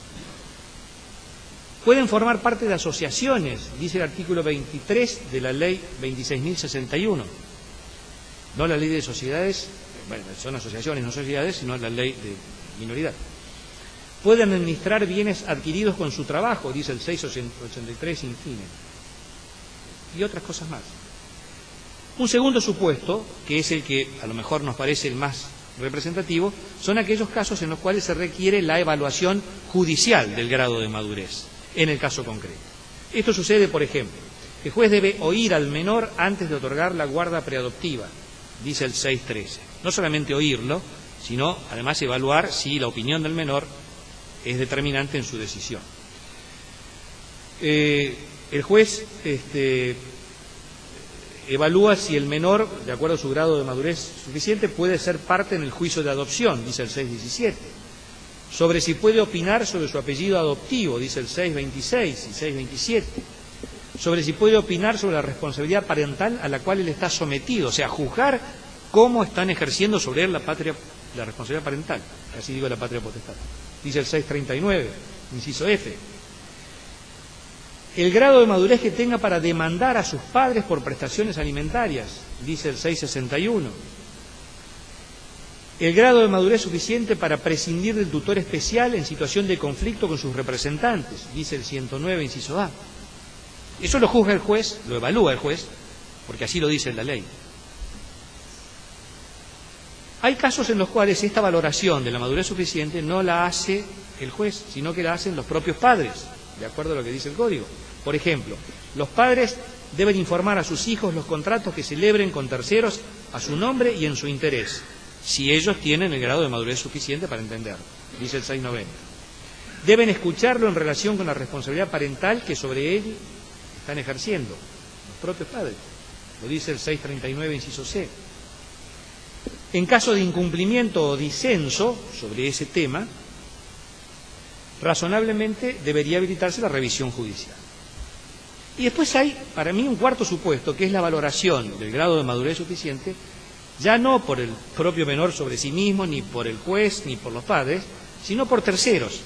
Pueden formar parte de asociaciones, dice el artículo 23 de la ley 26.061. No la ley de sociedades, bueno, son asociaciones, no sociedades, sino la ley de minoridad. Pueden administrar bienes adquiridos con su trabajo, dice el 683 infine. Y otras cosas más. Un segundo supuesto, que es el que a lo mejor nos parece el más representativo, son aquellos casos en los cuales se requiere la evaluación judicial del grado de madurez, en el caso concreto. Esto sucede, por ejemplo, que el juez debe oír al menor antes de otorgar la guarda preadoptiva, dice el 613. No solamente oírlo, sino además evaluar si la opinión del menor es determinante en su decisión. El juez evalúa si el menor, de acuerdo a su grado de madurez suficiente, puede ser parte en el juicio de adopción, dice el 617. Sobre si puede opinar sobre su apellido adoptivo, dice el 626 y 627. Sobre si puede opinar sobre la responsabilidad parental a la cual él está sometido, o sea, juzgar cómo están ejerciendo sobre él la responsabilidad parental, así digo la patria potestad. Dice el 639, inciso F. El grado de madurez que tenga para demandar a sus padres por prestaciones alimentarias, dice el 661. El grado de madurez suficiente para prescindir del tutor especial en situación de conflicto con sus representantes, dice el 109, inciso A. Eso lo juzga el juez, lo evalúa el juez, porque así lo dice la ley. Hay casos en los cuales esta valoración de la madurez suficiente no la hace el juez, sino que la hacen los propios padres, de acuerdo a lo que dice el Código. Por ejemplo, los padres deben informar a sus hijos los contratos que celebren con terceros a su nombre y en su interés, si ellos tienen el grado de madurez suficiente para entenderlo, dice el 690. Deben escucharlo en relación con la responsabilidad parental que sobre él están ejerciendo los propios padres, lo dice el 639, inciso C. En caso de incumplimiento o disenso sobre ese tema, razonablemente debería habilitarse la revisión judicial. Y después hay, para mí, un cuarto supuesto, que es la valoración del grado de madurez suficiente, ya no por el propio menor sobre sí mismo, ni por el juez, ni por los padres, sino por terceros,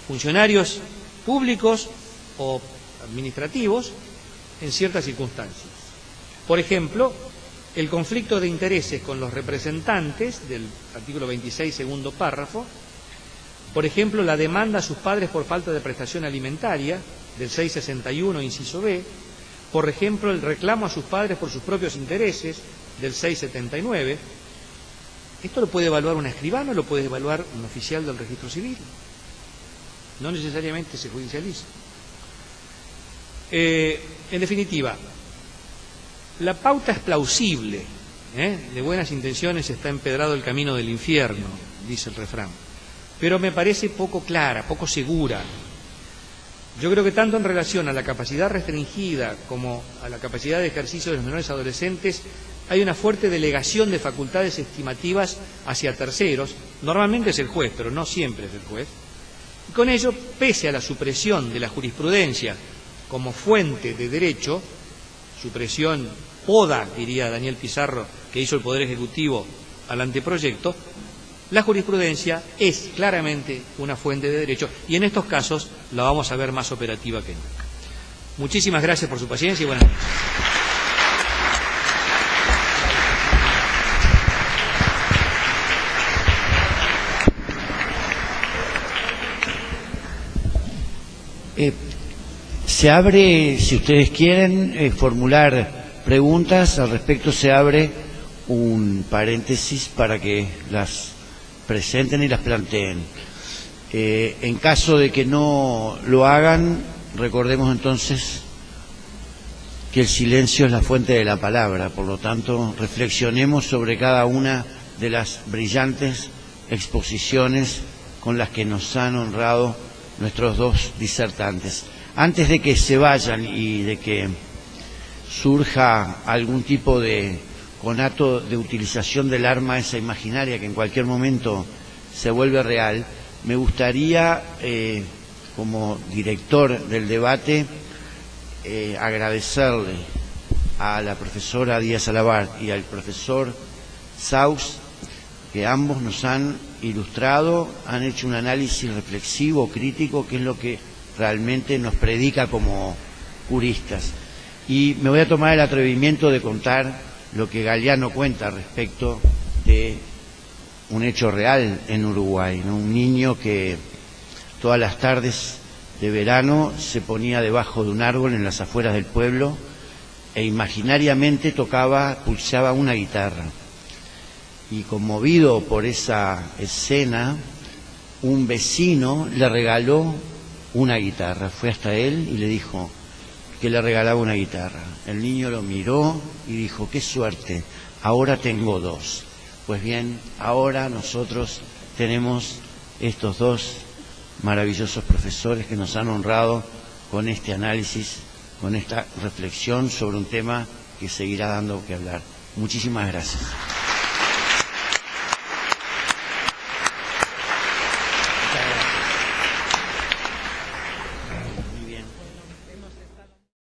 funcionarios públicos o administrativos en ciertas circunstancias. Por ejemplo, el conflicto de intereses con los representantes del artículo 26, segundo párrafo. Por ejemplo, la demanda a sus padres por falta de prestación alimentaria, del 661, inciso B. Por ejemplo, el reclamo a sus padres por sus propios intereses, del 679. Esto lo puede evaluar un escribano, lo puede evaluar un oficial del registro civil. No necesariamente se judicializa. En definitiva, la pauta es plausible, de buenas intenciones está empedrado el camino del infierno, dice el refrán, pero me parece poco clara, poco segura. Yo creo que tanto en relación a la capacidad restringida como a la capacidad de ejercicio de los menores adolescentes hay una fuerte delegación de facultades estimativas hacia terceros, normalmente es el juez, pero no siempre es el juez, y con ello, pese a la supresión de la jurisprudencia como fuente de derecho, supresión poda, diría Daniel Pizarro, que hizo el Poder Ejecutivo al anteproyecto, la jurisprudencia es claramente una fuente de derecho y en estos casos la vamos a ver más operativa que nunca. Muchísimas gracias por su paciencia y buenas noches. Se abre, si ustedes quieren formular preguntas al respecto, se abre un paréntesis para que las presenten y las planteen. En caso de que no lo hagan, recordemos entonces que el silencio es la fuente de la palabra, por lo tanto, reflexionemos sobre cada una de las brillantes exposiciones con las que nos han honrado nuestros dos disertantes. Antes de que se vayan y de que surja algún tipo de conato de utilización del arma esa imaginaria que en cualquier momento se vuelve real, me gustaría, como director del debate, agradecerle a la profesora Díaz Alabar y al profesor Saus, que ambos nos han ilustrado, han hecho un análisis reflexivo, crítico, que es lo que realmente nos predica como juristas. Y me voy a tomar el atrevimiento de contar lo que Galeano cuenta respecto de un hecho real en Uruguay, ¿no? Un niño que todas las tardes de verano se ponía debajo de un árbol en las afueras del pueblo e imaginariamente pulsaba una guitarra. Y conmovido por esa escena, un vecino le regaló una guitarra. Fue hasta él y le dijo que le regalaba una guitarra. El niño lo miró y dijo: qué suerte, ahora tengo dos. Pues bien, ahora nosotros tenemos estos dos maravillosos profesores que nos han honrado con este análisis, con esta reflexión sobre un tema que seguirá dando que hablar. Muchísimas gracias.